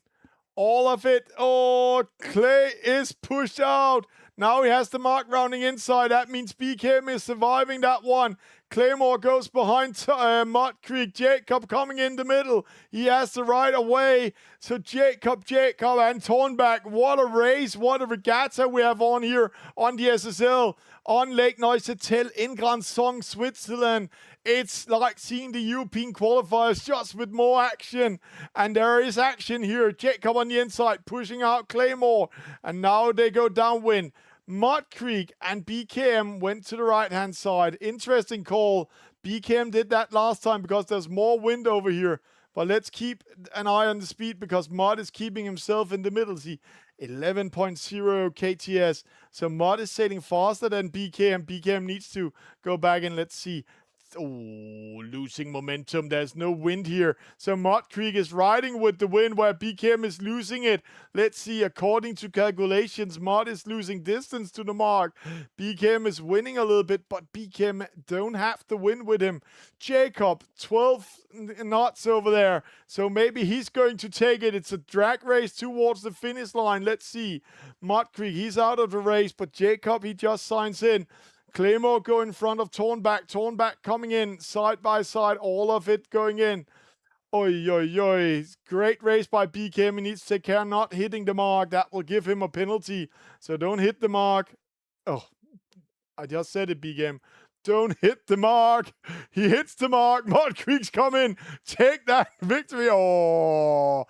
[SPEAKER 1] All of it. Oh, Clay is pushed out. Now he has the mark rounding inside. That means BKM is surviving that one. Claymore goes behind Mud Creek. Jacob coming in the middle. He has the right away. So Jacob, and Tornback. What a race. What a regatta we have on here on the SSL. On Lake Neuchâtel in Grand Song, Switzerland. It's like seeing the European qualifiers just with more action. And there is action here. Jacob on the inside pushing out Claymore. And now they go downwind. Mud Creek and BKM went to the right-hand side. Interesting call. BKM did that last time because there's more wind over here. But let's keep an eye on the speed because Mud is keeping himself in the middle. See, 11.0 KTS. So Mud is sailing faster than BKM. BKM needs to go back and let's see. Oh, losing momentum. There's no wind here. So Mud Creek is riding with the wind where BKM is losing it. Let's see. According to calculations, Mud is losing distance to the mark. BKM is winning a little bit, but BKM don't have the wind with him. Jacob, 12 knots over there. So maybe he's going to take it. It's a drag race towards the finish line. Let's see. Mud Creek, he's out of the race, but Jacob, he just signs in. Claymore go in front of Tornback. Tornback coming in side by side. All of it going in. Oi, oi, oi. Great race by BKM. He needs to take care not hitting the mark. That will give him a penalty. So don't hit the mark. Oh, I just said it, BKM. Don't hit the mark. He hits the mark. Mud Creek's coming. Take that victory. Oh,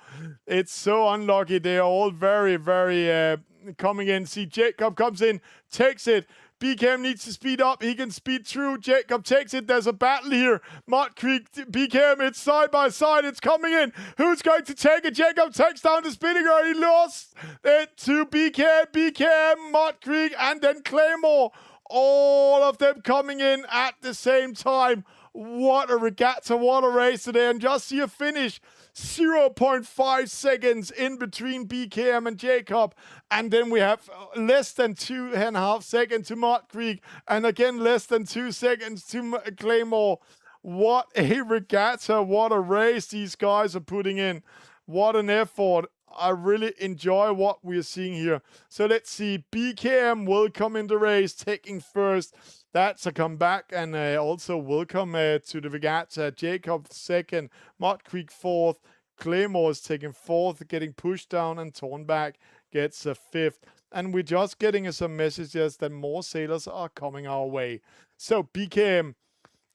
[SPEAKER 1] it's so unlucky. They are all very, very coming in. See, Jacob comes in, takes it. BKM needs to speed up. He can speed through. Jacob takes it. There's a battle here. Mud Creek, BKM, it's side by side. It's coming in. Who's going to take it? Jacob takes down the spinning girl. He lost it to BKM, Mud Creek, and then Claymore. All of them coming in at the same time. What a regatta, what a race today. And just see a finish. 0.5 seconds in between BKM and Jacob. And then we have less than 2.5 seconds to Mud Creek. And again, less than 2 seconds to Claymore. What a regatta. What a race these guys are putting in. What an effort. I really enjoy what we're seeing here. So let's see. BKM will come in the race, taking first. That's a comeback, and also welcome to the regatta. Jacob second, Mud Creek fourth, Claymore is taking fourth, getting pushed down, and Tornback gets a fifth. And we're just getting some messages that more sailors are coming our way. So BKM,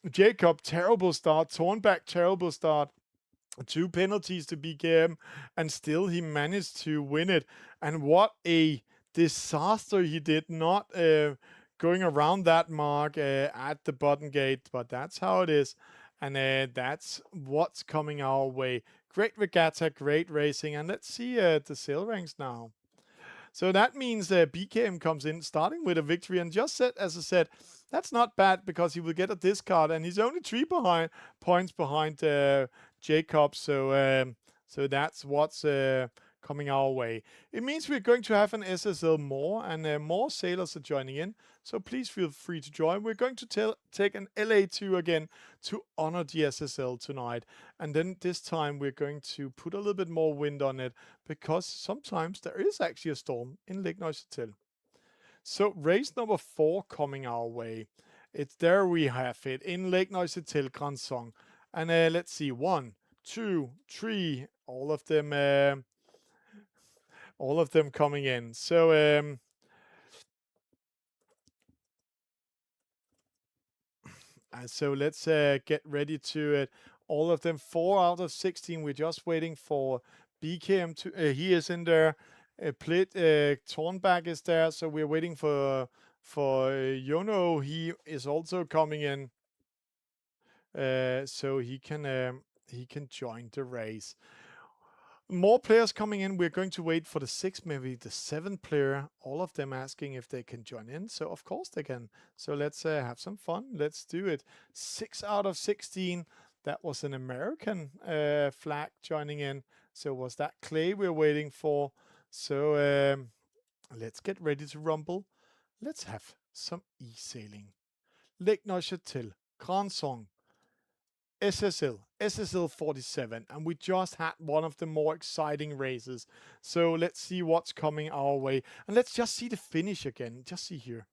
[SPEAKER 1] Jacob, terrible start. Tornback, terrible start. 2 penalties to BKM, and still he managed to win it. And what a disaster he did, not going around that mark at the bottom gate, but that's how it is. And that's what's coming our way. Great regatta, great racing, and let's see the sail ranks now. So that means BKM comes in starting with a victory, and just as I said, that's not bad because he will get a discard, and he's only 3 points behind Jacob. So that's what's coming our way. It means we're going to have an SSL more, and more sailors are joining in. So please feel free to join. We're going to take an LA2 again to honor the SSL tonight. And then this time we're going to put a little bit more wind on it because sometimes there is actually a storm in Lake Neuchâtel. So race number 4 coming our way. It's there we have it in Lake Neuchâtel, Grand Song. And let's see, 1, 2, 3, all of them coming in. So so let's get ready to it. All of them 4 out of 16. We're just waiting for BKM to. He is in there. Tornback is there. So we're waiting for Yono. He is also coming in. So he can join the race. More players coming in. We're going to wait for the 6th, maybe the 7th player. All of them asking if they can join in. So of course they can. So let's have some fun. Let's do it. 6 out of 16. That was an American flag joining in. So was that Clay we're waiting for? So let's get ready to rumble. Let's have some eSailing. Lake Neuchâtel, Grand Song, SSL. SSL 47, and we just had one of the more exciting races. So let's see what's coming our way. And let's just see the finish again. Just see here.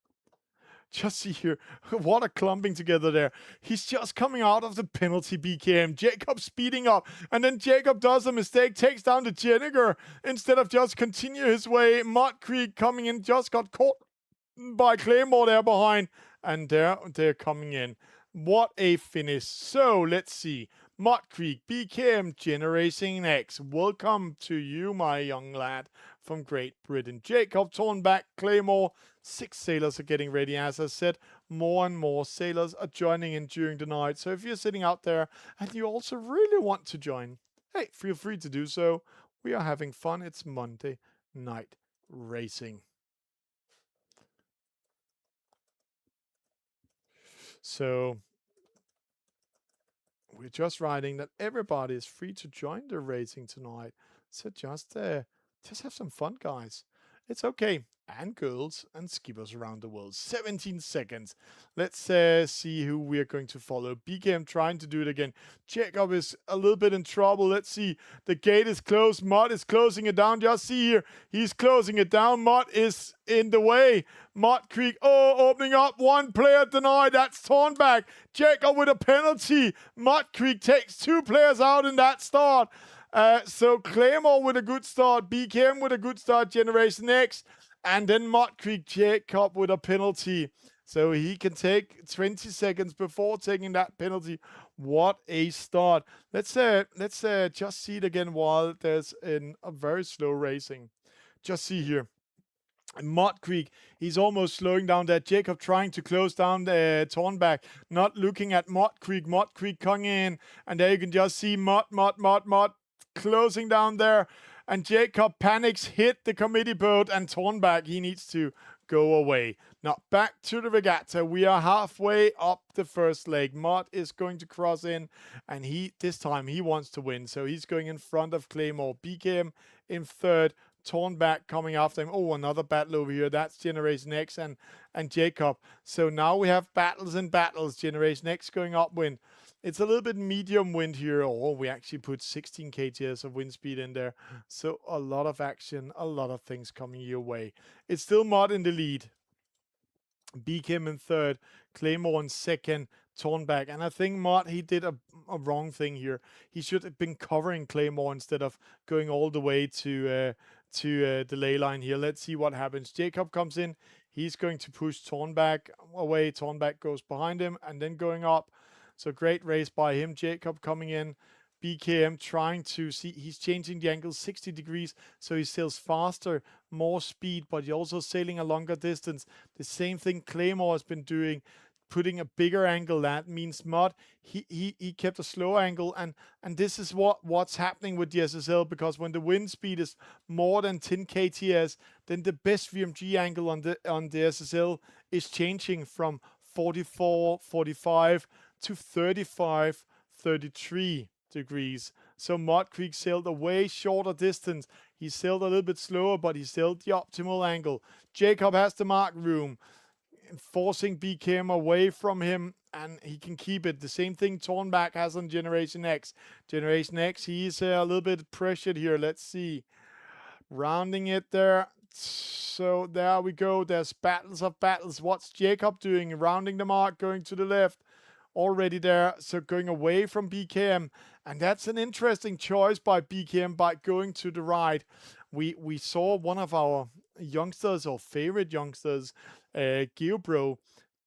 [SPEAKER 1] Just see here, what a clumping together there. He's just coming out of the penalty BKM. Jacob speeding up, and then Jacob does a mistake, takes down the Jenniger instead of just continue his way. Mud Creek coming in, just got caught by Claymore there behind, and they're coming in. What a finish. So let's see. Mud Creek, BKM, Generation X. Welcome to you, my young lad from Great Britain. Jacob Thornback, Claymore. 6 sailors are getting ready. As I said, more and more sailors are joining in during the night. So if you're sitting out there and you also really want to join, hey, feel free to do so. We are having fun. It's Monday night racing. So we're just writing that everybody is free to join the racing tonight. So just have some fun, guys. It's okay. And girls and skippers around the world. 17 seconds. Let's see who we are going to follow. BKM trying to do it again. Jacob is a little bit in trouble. Let's see. The gate is closed. Mud is closing it down. Just see here. He's closing it down. Mud is in the way. Mud Creek. Oh, opening up. One player denied. That's Thornback. Jacob with a penalty. Mud Creek takes 2 players out in that start. So Claymore with a good start. BKM with a good start. Generation X. And then Mud Creek, Jacob with a penalty. So he can take 20 seconds before taking that penalty. What a start. Let's just see it again while there's a very slow racing. Just see here. Mud Creek, he's almost slowing down there. Jacob trying to close down the Thornback, not looking at Mud Creek. Mud Creek coming in, and there you can just see Mud closing down there. And Jacob panics, hit the committee boat, and Thornback, he needs to go away. Now back to the regatta. We are halfway up the first leg. Mud is going to cross in, and this time he wants to win. So he's going in front of Claymore. BKM in third. Thornback coming after him. Oh, another battle over here. That's Generation X and Jacob. So now we have battles and battles. Generation X going upwind. It's a little bit medium wind here. Oh, we actually put 16 kts of wind speed in there. So a lot of action, a lot of things coming your way. It's still Mud in the lead. BKM in third. Claymore in second. Thornback. And I think Mud, he did a wrong thing here. He should have been covering Claymore instead of going all the way to the ley line here. Let's see what happens. Jacob comes in. He's going to push Thornback away. Thornback goes behind him and then going up. So great race by him. Jacob coming in. BKM trying to see. He's changing the angle 60 degrees. So he sails faster, more speed, but he's also sailing a longer distance. The same thing Claymore has been doing, putting a bigger angle. That means Mud, he kept a slow angle, and this is what's happening with the SSL, because when the wind speed is more than 10 kts, then the best VMG angle on the SSL is changing from 44, 45 to 35, 33 degrees. So Mud Creek sailed a way shorter distance. He sailed a little bit slower, but he sailed the optimal angle. Jacob has the mark room, forcing BKM away from him, and he can keep it. The same thing Thornback has on Generation X. Generation X, he's a little bit pressured here. Let's see. Rounding it there. So there we go. There's battles of battles. What's Jacob doing? Rounding the mark, going to the left. Already there, so going away from BKM, and that's an interesting choice by BKM by going to the right. We saw one of our youngsters, or favorite youngsters, Geobro,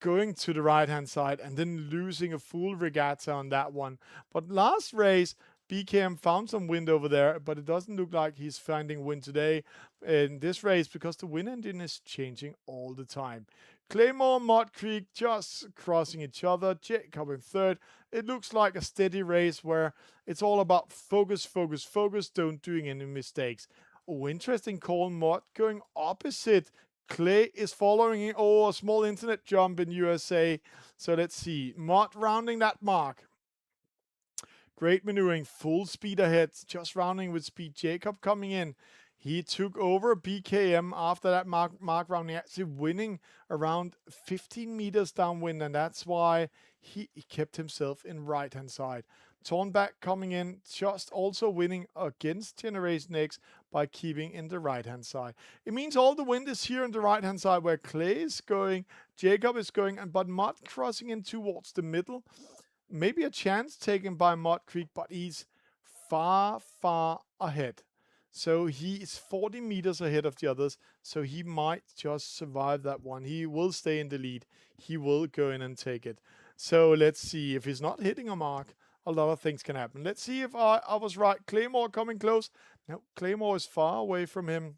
[SPEAKER 1] going to the right hand side and then losing a full regatta on that one. But last race, BKM found some wind over there, but it doesn't look like he's finding wind today in this race, because the wind engine is changing all the time. Claymore, Mud Creek just crossing each other. Jacob in third. It looks like a steady race where it's all about focus, focus, focus, don't doing any mistakes. Oh, interesting call. Mud going opposite. Clay is following. Oh, a small internet jump in USA. So let's see. Mud rounding that mark. Great maneuvering, full speed ahead, just rounding with speed. Jacob coming in. He took over BKM after that mark rounding, actually winning around 15 meters downwind, and that's why he kept himself in right-hand side. Tornback coming in, just also winning against Generation X by keeping in the right-hand side. It means all the wind is here on the right-hand side where Clay is going, Jacob is going, and but Mud crossing in towards the middle. Maybe a chance taken by Mud Creek, but he's far, far ahead. So he is 40 meters ahead of the others, so he might just survive that one. He will stay in the lead. He will go in and take it. So let's see. If he's not hitting a mark, a lot of things can happen. Let's see if I was right. Claymore coming close. No, Claymore is far away from him.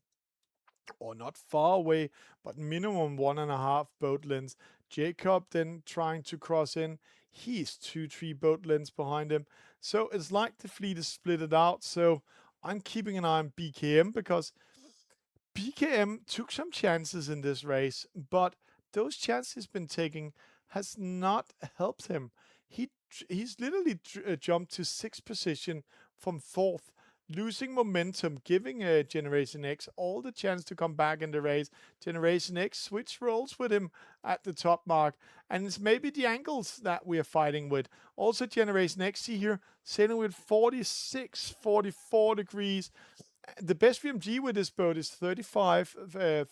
[SPEAKER 1] Or not far away, but minimum 1.5 boat lengths. Jacob then trying to cross in. He's 2-3 boat lengths behind him. So it's like the fleet is splitted out. So I'm keeping an eye on BKM because BKM took some chances in this race, but those chances he's been taking has not helped him. He's literally jumped to 6th position from 4th, losing momentum, giving Generation X all the chance to come back in the race. Generation X switch roles with him at the top mark, and it's maybe the angles that we are fighting with. Also, Generation X, see here, sailing with 46, 44 degrees. The best VMG with this boat is 35,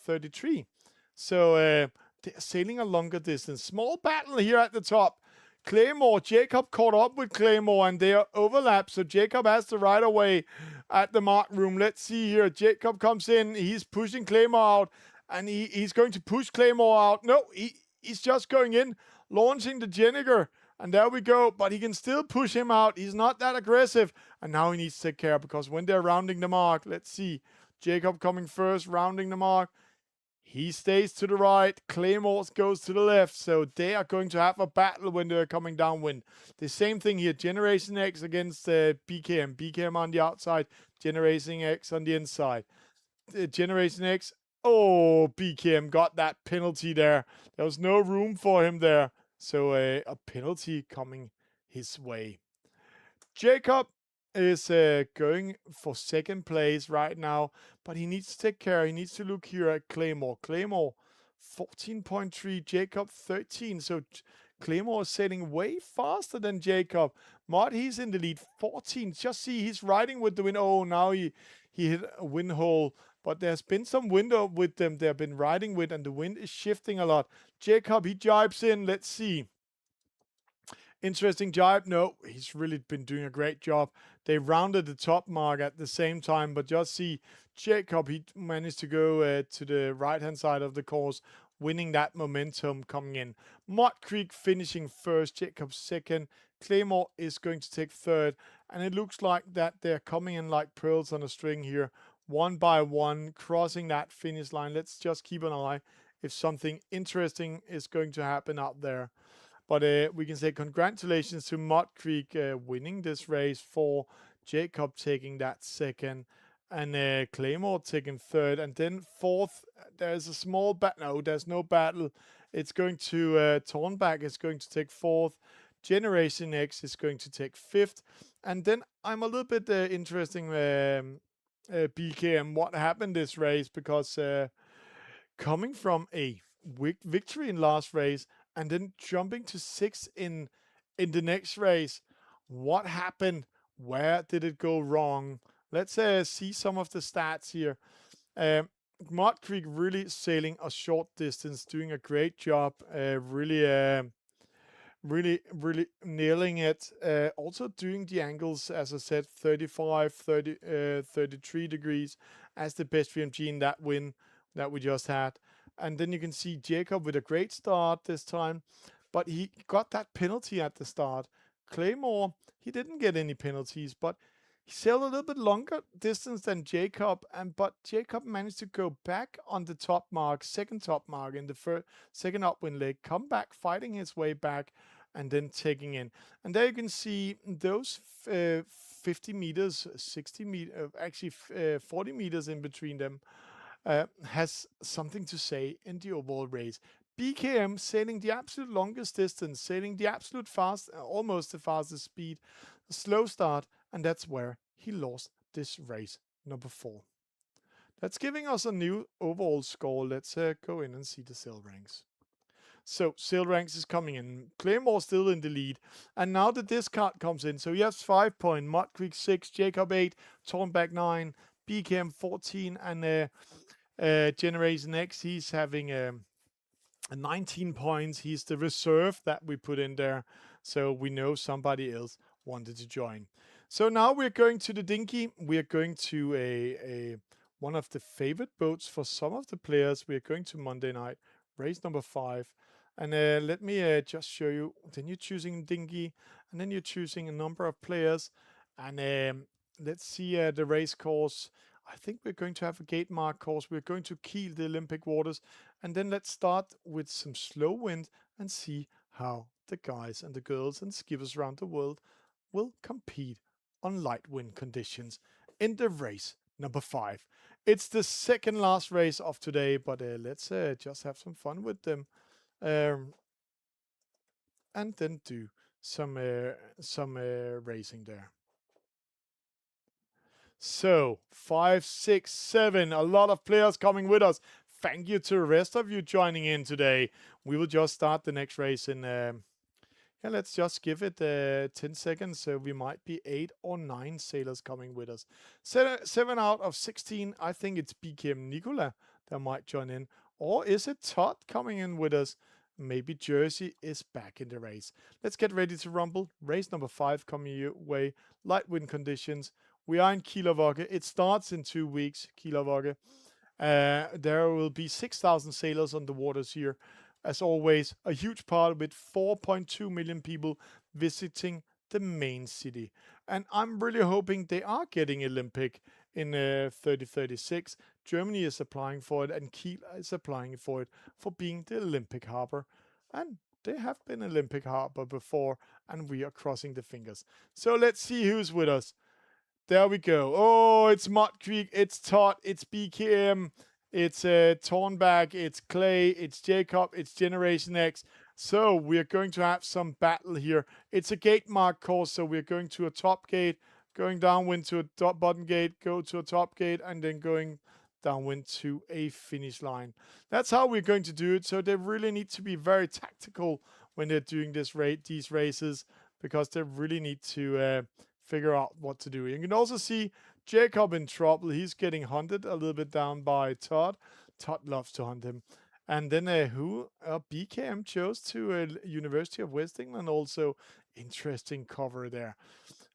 [SPEAKER 1] 33. So they're sailing a longer distance. Small battle here at the top. Claymore, Jacob caught up with Claymore and they are overlapped. So Jacob has the right of way at the mark room. Let's see here. Jacob comes in. He's pushing Claymore out and he's going to push Claymore out. No, he's just going in, launching the Jenniger. And there we go. But he can still push him out. He's not that aggressive. And now he needs to take care because when they're rounding the mark, let's see. Jacob coming first, rounding the mark. He stays to the right. Claymore goes to the left. So they are going to have a battle when they're coming downwind. The same thing here. Generation X against BKM. BKM on the outside. Generation X on the inside. Generation X. Oh, BKM got that penalty there. There was no room for him there. So a penalty coming his way. Jacob is going for 2nd place right now, but he needs to take care. He needs to look here at Claymore. Claymore 14.3, Jacob 13. So Claymore is sailing way faster than Jacob. Mott, he's in the lead, 14. Just see, he's riding with the wind. Oh, now he hit a wind hole. But there's been some wind with them they've been riding with, and the wind is shifting a lot. Jacob, he jibes in. Let's see. Interesting jibe. No, he's really been doing a great job. They rounded the top mark at the same time, but just see Jacob, he managed to go to the right-hand side of the course, winning that momentum coming in. Mud Creek finishing first, Jacob 2nd. Claymore is going to take 3rd, and it looks like that they're coming in like pearls on a string here, one by one, crossing that finish line. Let's just keep an eye if something interesting is going to happen out there. But we can say congratulations to Mud Creek winning this race, for Jacob taking that 2nd, and Claymore taking 3rd, and then 4th. There's a small battle. No, there's no battle. It's going to Tornback is going to take 4th. Generation X is going to take 5th, and then I'm a little bit interesting. BKM, what happened this race, because coming from a victory in last race and then jumping to 6th in the next race, what happened? Where did it go wrong? Let's see some of the stats here. Mud Creek really sailing a short distance, doing a great job, really nailing it. Also doing the angles, as I said, 35, 30, 33 degrees as the best VMG in that win that we just had. And then you can see Jacob with a great start this time, but he got that penalty at the start. Claymore, he didn't get any penalties, but he sailed a little bit longer distance than Jacob, but Jacob managed to go back on the top mark, 2nd top mark in the 2nd upwind leg, come back, fighting his way back, and then taking in. And there you can see those 50 meters, 60 meters, actually 40 meters in between them, has something to say in the overall race. BKM sailing the absolute longest distance, sailing the absolute almost the fastest speed, a slow start, and that's where he lost this race, number 4. That's giving us a new overall score. Let's go in and see the sail ranks. So Sail Ranks is coming in. Claymore still in the lead. And now the discard comes in. So he has 5 points. Mud Creek 6, Jacob 8, Tornback 9, BKM 14, and Generation X, he's having 19 points. He's the reserve that we put in there. So we know somebody else wanted to join. So now we're going to the Dinghy. We're going to a one of the favorite boats for some of the players. We're going to Monday night, race number 5. And let me just show you. Then you're choosing Dinghy, and then you're choosing a number of players. And let's see the race course. I think we're going to have a gate mark course. We're going to keel the Olympic waters. And then let's start with some slow wind and see how the guys and the girls and skippers around the world will compete on light wind conditions in the race number 5. It's the second last race of today, but let's just have some fun with them. And then do some racing there. So 5, 6, 7, a lot of players coming with us. Thank you to the rest of you joining in today. We will just start the next race in yeah, let's just give it 10 seconds. So we might be 8 or 9 sailors coming with us. 7 out of 16. I think it's BKM Nicola that might join in. Or is it Todd coming in with us? Maybe Jersey is back in the race. Let's get ready to rumble. Race number 5 coming your way. Light wind conditions. We are in Kielavoge. It starts in 2 weeks, Kielavoge. There will be 6,000 sailors on the waters here. As always, a huge part with 4.2 million people visiting the main city. And I'm really hoping they are getting Olympic in 3036. Germany is applying for it, and Kiel is applying for it for being the Olympic harbor. And they have been Olympic harbor before, and we are crossing the fingers. So let's see who's with us. There we go. Oh, it's Mud Creek, it's Todd, it's BKM, it's Tornback, it's Clay, it's Jacob, it's Generation X. So we're going to have some battle here. It's a gate mark course, so we're going to a top gate, going downwind to a bottom gate, go to a top gate, and then going downwind to a finish line. That's how we're going to do it. So they really need to be very tactical when they're doing these races, because they really need to figure out what to do. You can also see Jacob in trouble. He's getting hunted a little bit down by Todd. Todd loves to hunt him. And then BKM chose to University of West England also. Interesting cover there.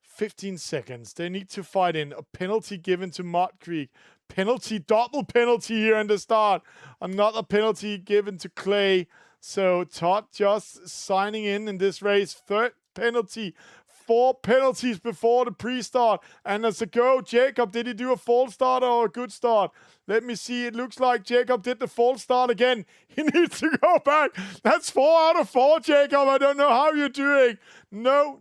[SPEAKER 1] 15 seconds. They need to fight in. A penalty given to Mud Creek. Penalty, double penalty here in the start. Another penalty given to Clay. So Todd just signing in this race. Third penalty. 4 penalties before the pre-start. And as a go, Jacob, did he do a false start or a good start? Let me see. It looks like Jacob did the false start again. He needs to go back. That's 4 out of 4, Jacob. I don't know how you're doing. No.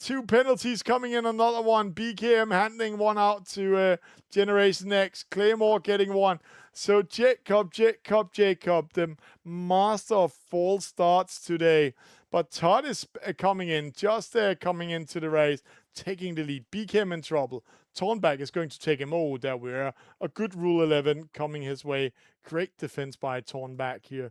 [SPEAKER 1] 2 penalties coming in, another one. BKM handing one out to Generation X. Claymore getting one. So Jacob, the master of false starts today. But Todd is coming in, just coming into the race, taking the lead. BKM in trouble. Tornback is going to take him. Oh, there we are. A good Rule 11 coming his way. Great defense by Tornback here,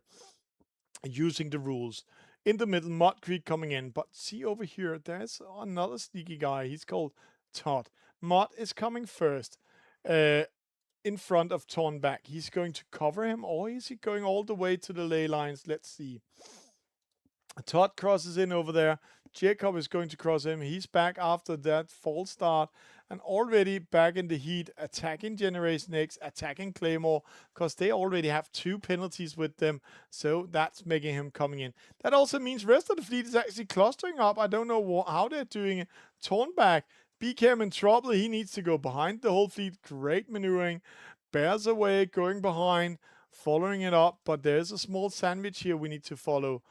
[SPEAKER 1] using the rules. In the middle, Mud Creek coming in. But see over here, there's another sneaky guy. He's called Todd. Mud is coming first. In front of Tornback. He's going to cover him, or is he going all the way to the ley lines? Let's see. Todd crosses in over there. Jacob is going to cross him. He's back after that false start and already back in the heat, attacking Generation X, attacking Claymore, because they already have 2 penalties with them. So that's making him coming in. That also means rest of the fleet is actually clustering up. I don't know how they're doing it. Tornback, BKM in trouble. He needs to go behind the whole fleet. Great maneuvering. Bears away, going behind, following it up. But there's a small sandwich here we need to follow.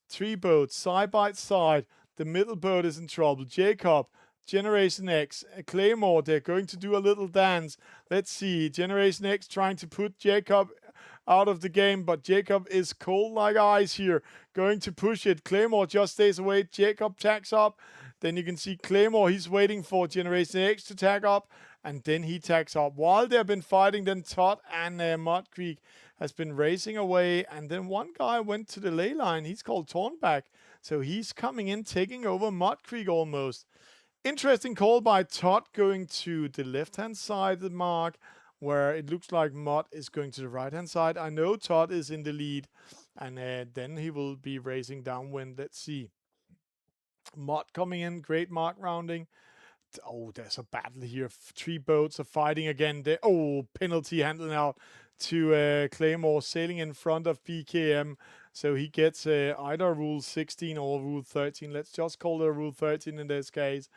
[SPEAKER 1] 3 boats side by side. The middle boat is in trouble. Jacob, Generation X, Claymore, they're going to do a little dance. Let's see. Generation X trying to put Jacob out of the game, but Jacob is cold like ice here. Going to push it. Claymore just stays away. Jacob tacks up. Then you can see Claymore, he's waiting for Generation X to tag up, and then he tags up. While they've been fighting, then Todd and Mud Creek has been racing away. And then one guy went to the ley line. He's called Tornback. So he's coming in, taking over Mud Creek almost. Interesting call by Todd going to the left-hand side of the mark, where it looks like Mud is going to the right-hand side. I know Todd is in the lead, and then he will be racing downwind. Let's see. Mud coming in, great mark rounding. Oh, there's a battle here. 3 boats are fighting again. Penalty handling out to Claymore, sailing in front of BKM. So he gets either Rule 16 or Rule 13. Let's just call it Rule 13 in this case.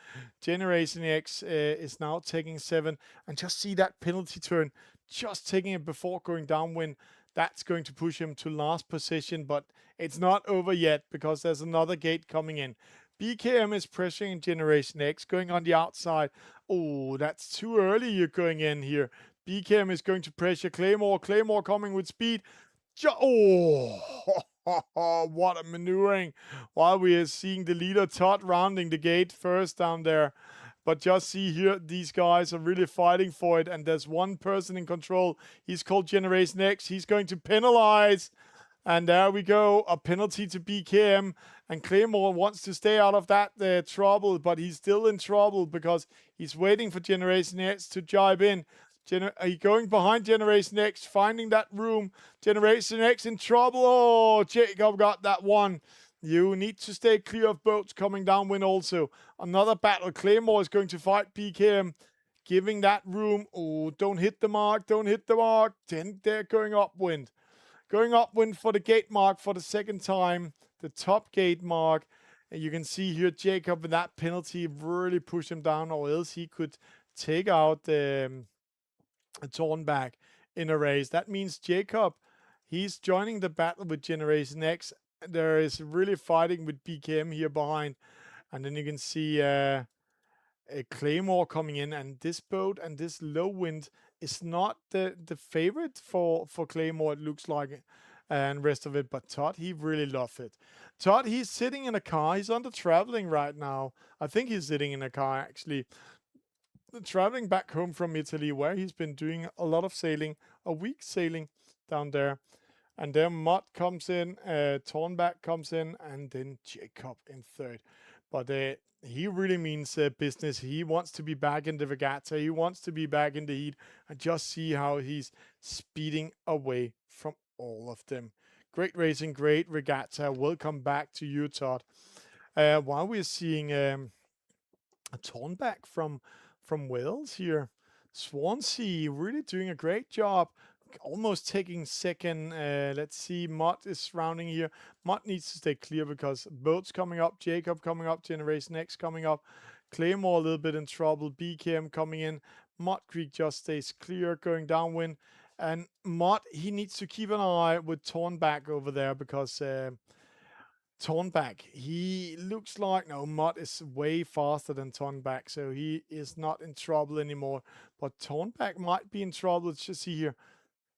[SPEAKER 1] Generation X is now taking 7. And just see that penalty turn. Just taking it before going downwind. That's going to push him to last position. But it's not over yet because there's another gate coming in. BKM is pressuring Generation X, going on the outside. Oh, that's too early you're going in here. BKM is going to pressure Claymore. Claymore coming with speed. What a maneuvering. While we are seeing the leader, Todd, rounding the gate first down there. But just see here, these guys are really fighting for it. And there's one person in control. He's called Generation X. He's going to penalize. And there we go, a penalty to BKM. And Claymore wants to stay out of that trouble, but he's still in trouble because he's waiting for Generation X to jibe in. He's going behind Generation X, finding that room. Generation X in trouble. Oh, Jacob got that one. You need to stay clear of boats coming downwind also. Another battle. Claymore is going to fight BKM, giving that room. Oh, don't hit the mark. Don't hit the mark. Then they're going upwind. Going upwind for the gate mark for the second time, the top gate mark. And you can see here Jacob with that penalty really pushed him down, or else he could take out a Tornback in a race. That means Jacob, he's joining the battle with Generation X. There is really fighting with BKM here behind. And then you can see a Claymore coming in, and this boat and this low wind is not the favorite for Claymore, it looks like, and rest of it. But Todd, he really loved it. Todd, he's sitting in a car. He's under traveling right now. I think he's sitting in a car, actually. Traveling back home from Italy, where he's been doing a lot of sailing, a week sailing down there. And then Mott comes in, Tornback comes in, and then Jacob in third. But he really means business. He wants to be back in the regatta. He wants to be back in the heat. And just see how he's speeding away from all of them. Great racing, great regatta. Welcome back to you, Todd. While we're seeing a Tornback from Wales here. Swansea really doing a great job. Almost taking second. Let's see, Mott is rounding here. Mott needs to stay clear because boats coming up, Jacob coming up, Generation X coming up, Claymore a little bit in trouble, BKM coming in, Mott Creek just stays clear, going downwind, and Mott, he needs to keep an eye with Tornback over there because Tornback, he looks like, no, Mott is way faster than Tornback, so he is not in trouble anymore, but Tornback might be in trouble. Let's just see here.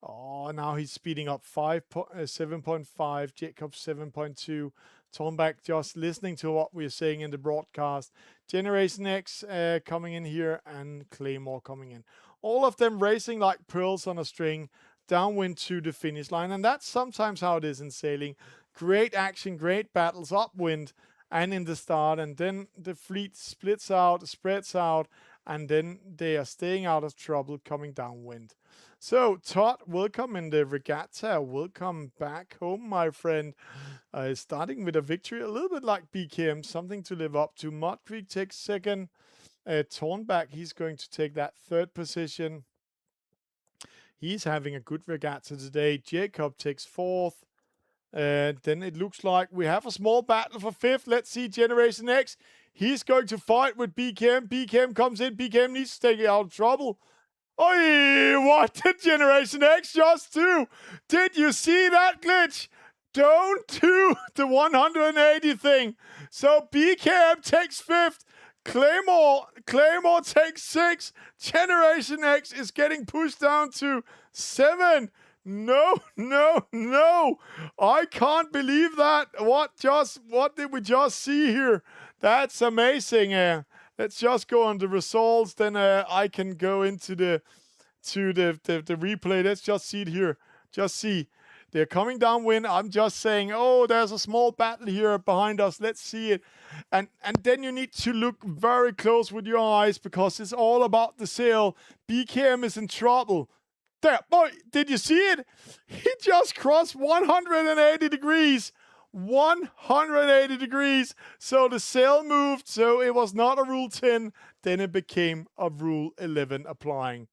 [SPEAKER 1] Oh, now he's speeding up 7.5, Jacob 7.2. Tornback just listening to what we're saying in the broadcast. Generation X coming in here and Claymore coming in. All of them racing like pearls on a string, downwind to the finish line. And that's sometimes how it is in sailing. Great action, great battles upwind and in the start. And then the fleet splits out, spreads out, and then they are staying out of trouble coming downwind. So, Todd, welcome in the regatta. Welcome back home, my friend. Starting with a victory, a little bit like BKM, something to live up to. Mud Creek takes second. Tornback, he's going to take that third position. He's having a good regatta today. Jacob takes fourth. Then it looks like we have a small battle for fifth. Let's see, Generation X. He's going to fight with BKM. BKM comes in. BKM needs to take it out of trouble. Oi, what did Generation X just do? Did you see that glitch? Don't do the 180 thing. So BKM takes fifth. Claymore takes sixth. Generation X is getting pushed down to 7. No. I can't believe that. What did we just see here? That's amazing. Let's just go on the results. Then I can go into the replay. Let's just see it here. Just see. They're coming downwind. I'm just saying, oh, there's a small battle here behind us. Let's see it. And then you need to look very close with your eyes because it's all about the sail. BKM is in trouble. There, boy, did you see it? He just crossed 180 degrees. 180 degrees. So the sail moved. So it was not a Rule 10. Then it became a Rule 11 applying.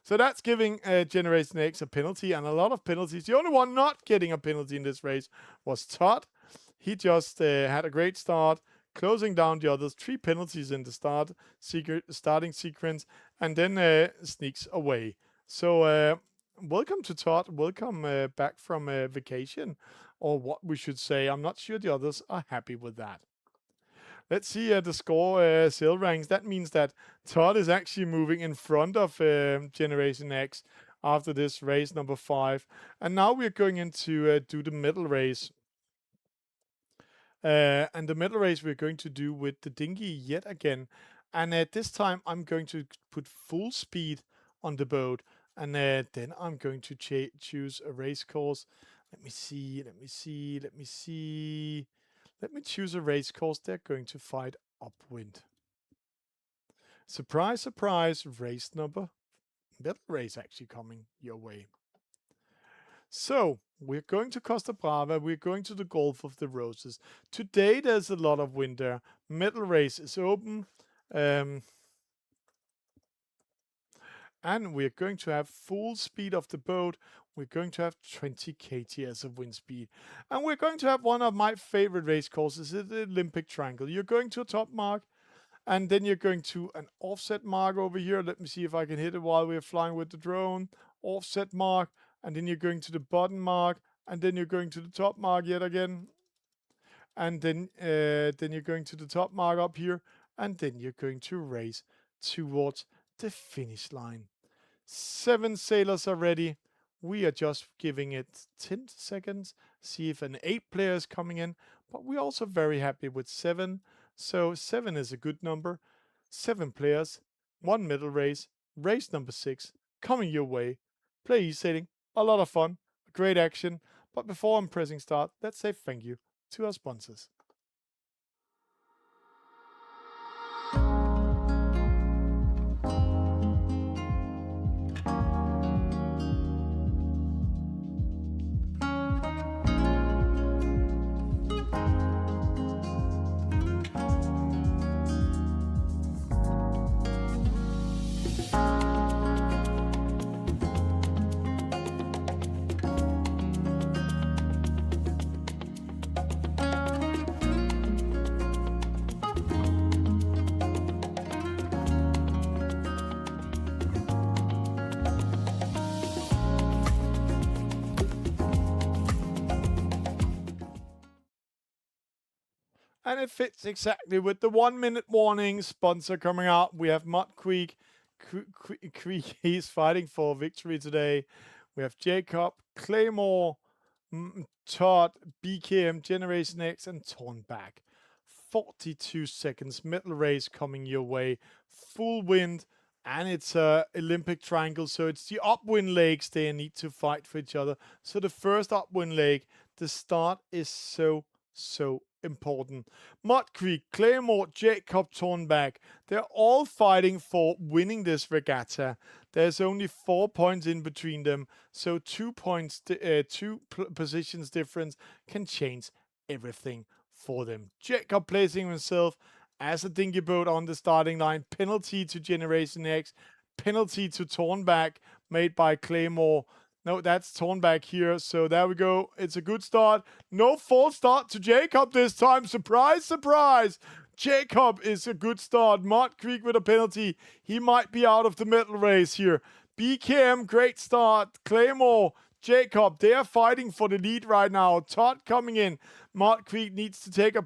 [SPEAKER 1] So that's giving Generation X a penalty and a lot of penalties. The only one not getting a penalty in this race was Todd. He just had a great start, closing down the others. 3 penalties in the starting sequence, and then sneaks away. So welcome to Todd. Welcome back from vacation, or what we should say. I'm not sure the others are happy with that. Let's see the score sail ranks. That means that Todd is actually moving in front of Generation X after this race number 5. And now we're going into do the middle race. And the middle race we're going to do with the Dinghy yet again. And at this time, I'm going to put full speed on the boat. And then I'm going to choose a race course. Let me see. Let me choose a race course. They're going to fight upwind. Surprise, surprise. Middle race actually coming your way. So we're going to Costa Brava. We're going to the Gulf of the Roses. Today there's a lot of wind there. Middle race is open. And we're going to have full speed of the boat. We're going to have 20 kts of wind speed. And we're going to have one of my favorite race courses, the Olympic Triangle. You're going to a top mark, and then you're going to an offset mark over here. Let me see if I can hit it while we're flying with the drone. Offset mark, and then you're going to the bottom mark, and then you're going to the top mark yet again. And then you're going to the top mark up here, and then you're going to race towards the finish line. 7 sailors are ready. We are just giving it 10 seconds. See if an 8 player is coming in. But we're also very happy with 7. So 7 is a good number. 7 players, 1 middle race. Race number 6 coming your way. Playesailing, a lot of fun, great action. But before I'm pressing start, let's say thank you to our sponsors. And it fits exactly with the 1-minute warning sponsor coming out. We have Mud Creek. Creek is fighting for victory today. We have Jacob, Claymore, Todd, BKM, Generation X, and Tornback. 42 seconds. Middle race coming your way. Full wind. And it's a Olympic Triangle. So it's the upwind legs they need to fight for each other. So the first upwind leg, the start is so important. Mud Creek, Claymore, Jacob, Tornback, they're all fighting for winning this regatta. There's only 4 points in between them, so 2 points, positions difference can change everything for them. Jacob placing himself as a dinghy boat on the starting line. Penalty to Generation X, penalty to Tornback made by Claymore. No, that's Tornback here. So there we go. It's a good start. No false start to Jacob this time. Surprise, surprise. Jacob is a good start. Mud Creek with a penalty. He might be out of the middle race here. BKM, great start. Claymore, Jacob, they are fighting for the lead right now. Todd coming in. Mud Creek needs to take a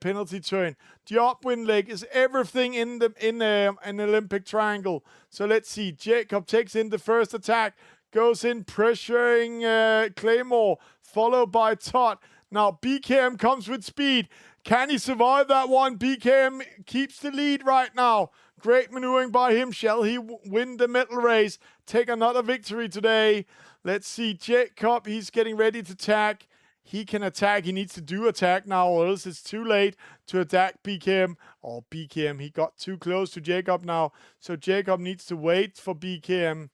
[SPEAKER 1] penalty turn. The upwind leg is everything in an Olympic Triangle. So let's see. Jacob takes in the first attack. Goes in pressuring Claymore, followed by Todd. Now BKM comes with speed. Can he survive that one? BKM keeps the lead right now. Great maneuvering by him. Shall he win the medal race? Take another victory today. Let's see. Jacob, he's getting ready to attack. He can attack. He needs to do attack now, or else it's too late to attack BKM. Oh, BKM, he got too close to Jacob now. So Jacob needs to wait for BKM.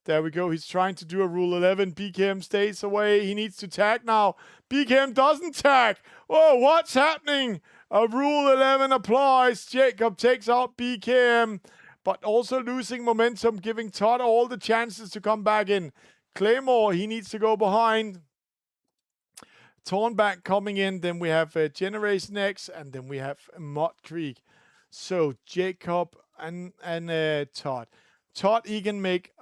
[SPEAKER 1] There we go. He's trying to do a Rule 11. BKM stays away. He needs to tag now. BKM doesn't tag. Oh, what's happening? A Rule 11 applies. Jacob takes out BKM, but also losing momentum, giving Todd all the chances to come back in. Claymore, he needs to go behind. Tornback coming in. Then we have Generation X, and then we have Mud Creek. So Jacob and Todd. Todd, he can make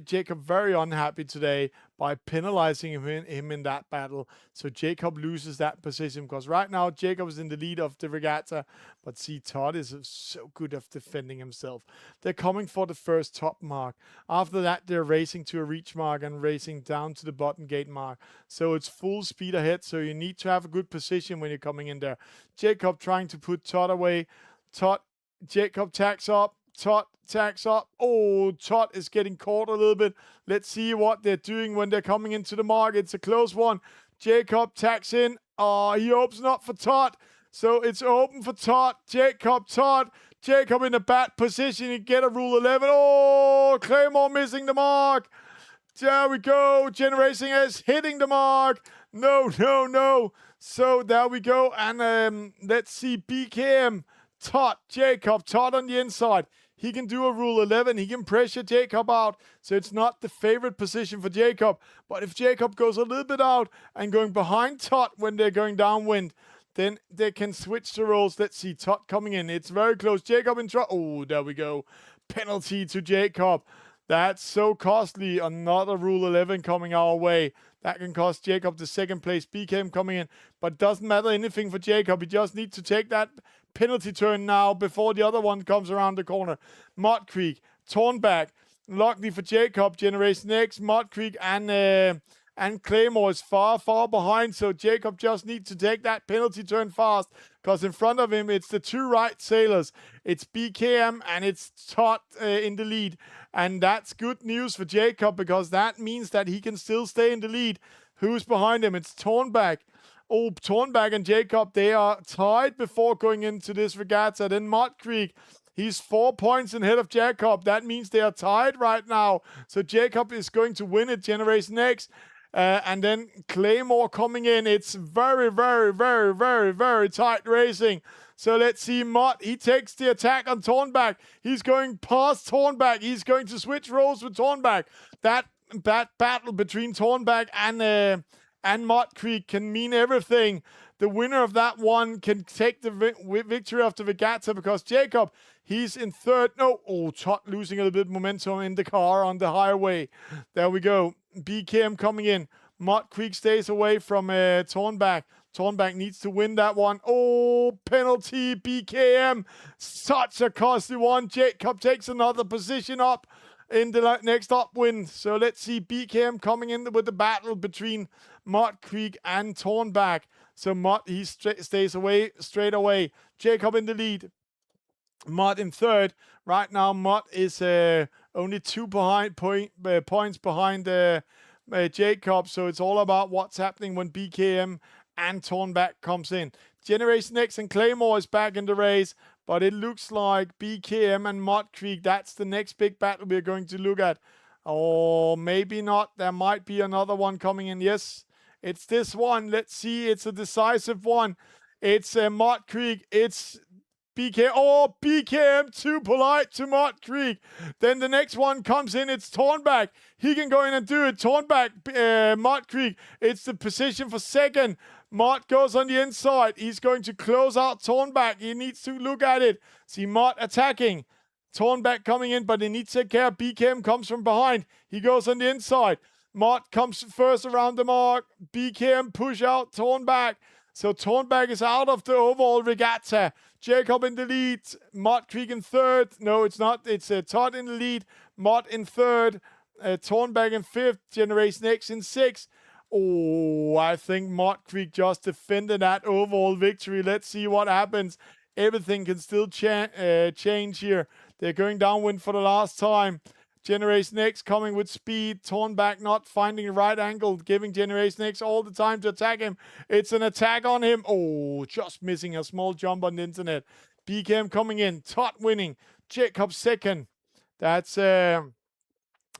[SPEAKER 1] Jacob very unhappy today by penalizing him in that battle. So Jacob loses that position because right now Jacob is in the lead of the regatta. But see, Todd is so good at defending himself. They're coming for the first top mark. After that, they're racing to a reach mark and racing down to the bottom gate mark. So it's full speed ahead. So you need to have a good position when you're coming in there. Jacob trying to put Todd away. Jacob tacks up. Todd tacks up. Oh, Todd is getting caught a little bit. Let's see what they're doing when they're coming into the mark. It's a close one. Jacob tacks in. He opens up for Todd. So it's open for Todd. Todd. Jacob in a bad position. He get a Rule 11. Oh, Claymore missing the mark. There we go. Generation S hitting the mark. No. So there we go. And let's see BKM. Todd on the inside. He can do a Rule 11. He can pressure Jacob out. So it's not the favorite position for Jacob. But if Jacob goes a little bit out and going behind Todd when they're going downwind, then they can switch the roles. Let's see. Todd coming in. It's very close. Jacob in trouble. Oh, there we go. Penalty to Jacob. That's so costly. Another Rule 11 coming our way. That can cost Jacob the second place. BKM coming in. But doesn't matter anything for Jacob. He just needs to take that penalty turn now before the other one comes around the corner. Mud Creek, Tornback, luckily for Jacob, Generation X, Mud Creek, and Claymore is far behind, so Jacob just needs to take that penalty turn fast, because in front of him it's the two right sailors. It's BKM and it's Todd in the lead, and that's good news for Jacob, because that means that he can still stay in the lead. Who's behind him? It's Tornback. Oh, Tornback and Jacob, they are tied before going into this regatta. Then Mud Creek, he's 4 points ahead of Jacob. That means they are tied right now. So Jacob is going to win it, Generation X. And then Claymore coming in. It's very tight racing. So let's see Mud. He takes the attack on Tornback. He's going past Tornback. He's going to switch roles with Tornback. That battle between Tornback and Mud Creek can mean everything. The winner of that one can take the victory of the regatta, because Jacob, he's in third. No, Todd losing a little bit of momentum in the car on the highway. There we go. BKM coming in. Mud Creek stays away from Tornback. Tornback needs to win that one. Oh, penalty, BKM. Such a costly one. Jacob takes another position up in the next upwind. So let's see BKM coming in with the battle between Mud Creek and Tornback. So Mud, he stays away straight away. Jacob in the lead. Mud in third. Right now, Mud is only 2 points behind Jacob. So it's all about what's happening when BKM and Tornback comes in. Generation X and Claymore is back in the race, but it looks like BKM and Mud Creek, that's the next big battle we're going to look at. Or maybe not. There might be another one coming in. Yes, it's this one. Let's see. It's a decisive one. It's Mud Creek. It's BKM. Oh, BKM too polite to Mud Creek. Then the next one comes in. It's Tornback. He can go in and do it. Tornback, Mud Creek. It's the position for second. Mud goes on the inside. He's going to close out Tornback. He needs to look at it. See Mud attacking. Tornback coming in, but he needs to take care. BKM comes from behind. He goes on the inside. Mud comes first around the mark. BKM push out Tornback. So Tornback is out of the overall regatta. Jacob in the lead. Mud Creek in third. No, it's not. It's Todd in the lead. Mud in third. Tornback in fifth. Generation X in sixth. Oh, I think Mud Creek just defended that overall victory. Let's see what happens. everything can still change here. They're going downwind for the last time. Generation X coming with speed. Tornback not finding the right angle, giving Generation X all the time to attack him. It's an attack on him. Oh, just missing a small jump on the internet. BKM coming in. Todd winning. Jacob second. That's, I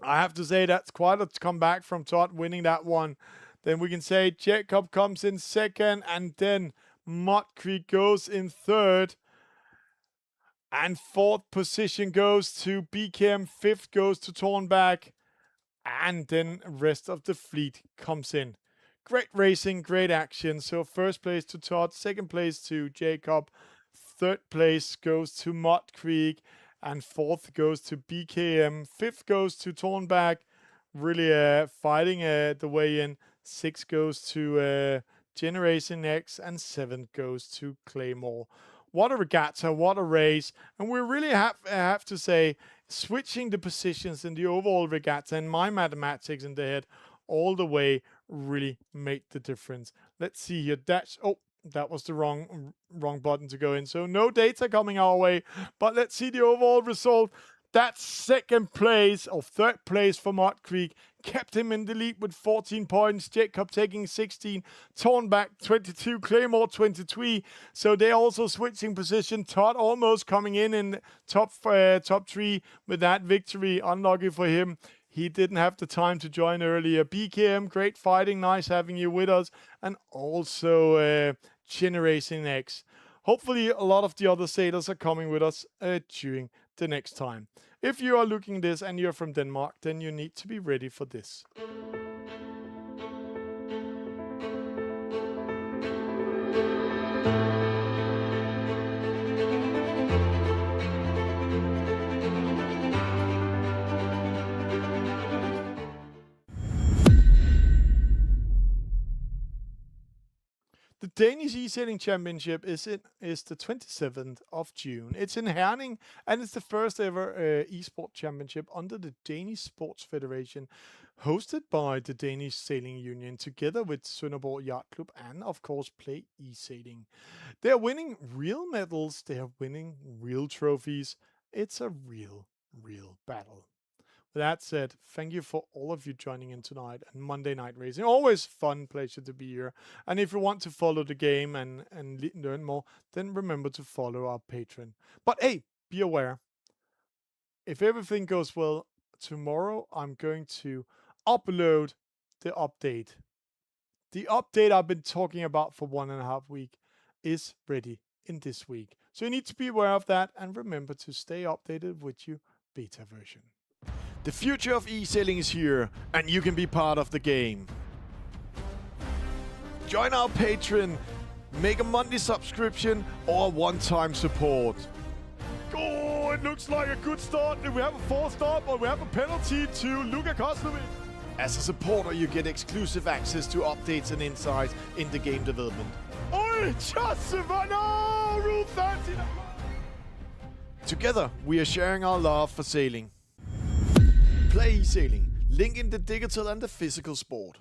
[SPEAKER 1] have to say, that's quite a comeback from Todd winning that one. Then we can say Jacob comes in second, and then Mud Creek goes in third. And fourth position goes to BKM, fifth goes to Tornback, and then rest of the fleet comes in. Great racing, great action. So first place to Todd, second place to Jacob, third place goes to Mud Creek, and fourth goes to BKM, fifth goes to Tornback, really fighting the way in. Sixth goes to Generation X, and seventh goes to Claymore. What a regatta, what a race. And we really have to say, switching the positions in the overall regatta and my mathematics in the head all the way really made the difference. Let's see here. That was the wrong button to go in. So no data coming our way. But let's see the overall result. That second place, or third place for Mud Creek, kept him in the lead with 14 points. Jacob taking 16, Tornback 22, Claymore 23. So they're also switching position. Todd almost coming in top three with that victory. Unlucky for him. He didn't have the time to join earlier. BKM, great fighting. Nice having you with us. And also Generation X. Hopefully a lot of the other sailors are coming with us during the next time. If you are looking this and you're from Denmark, then you need to be ready for this. The Danish eSailing Championship is the 27th of June. It's in Herning, and it's the first ever eSport championship under the Danish Sports Federation, hosted by the Danish Sailing Union, together with Sønderborg Yacht Club and, of course, Playesailing. They're winning real medals. They are winning real trophies. It's a real battle. With that said, thank you for all of you joining in tonight and Monday Night Racing. Always fun, pleasure to be here. And if you want to follow the game and learn more, then remember to follow our Patreon. But hey, be aware, if everything goes well, tomorrow I'm going to upload the update. The update I've been talking about for 1.5 weeks is ready in this week. So you need to be aware of that, and remember to stay updated with your beta version. The future of eSailing is here, and you can be part of the game. Join our Patreon, make a monthly subscription or one-time support. Oh, it looks like a good start. We have a 4-stop, but we have a penalty to Luka Koslovic. As a supporter, you get exclusive access to updates and insights in the game development. Oh, Joseph, no, Rule 13. Together, we are sharing our love for sailing. Playesailing, link in the digital and the physical sport.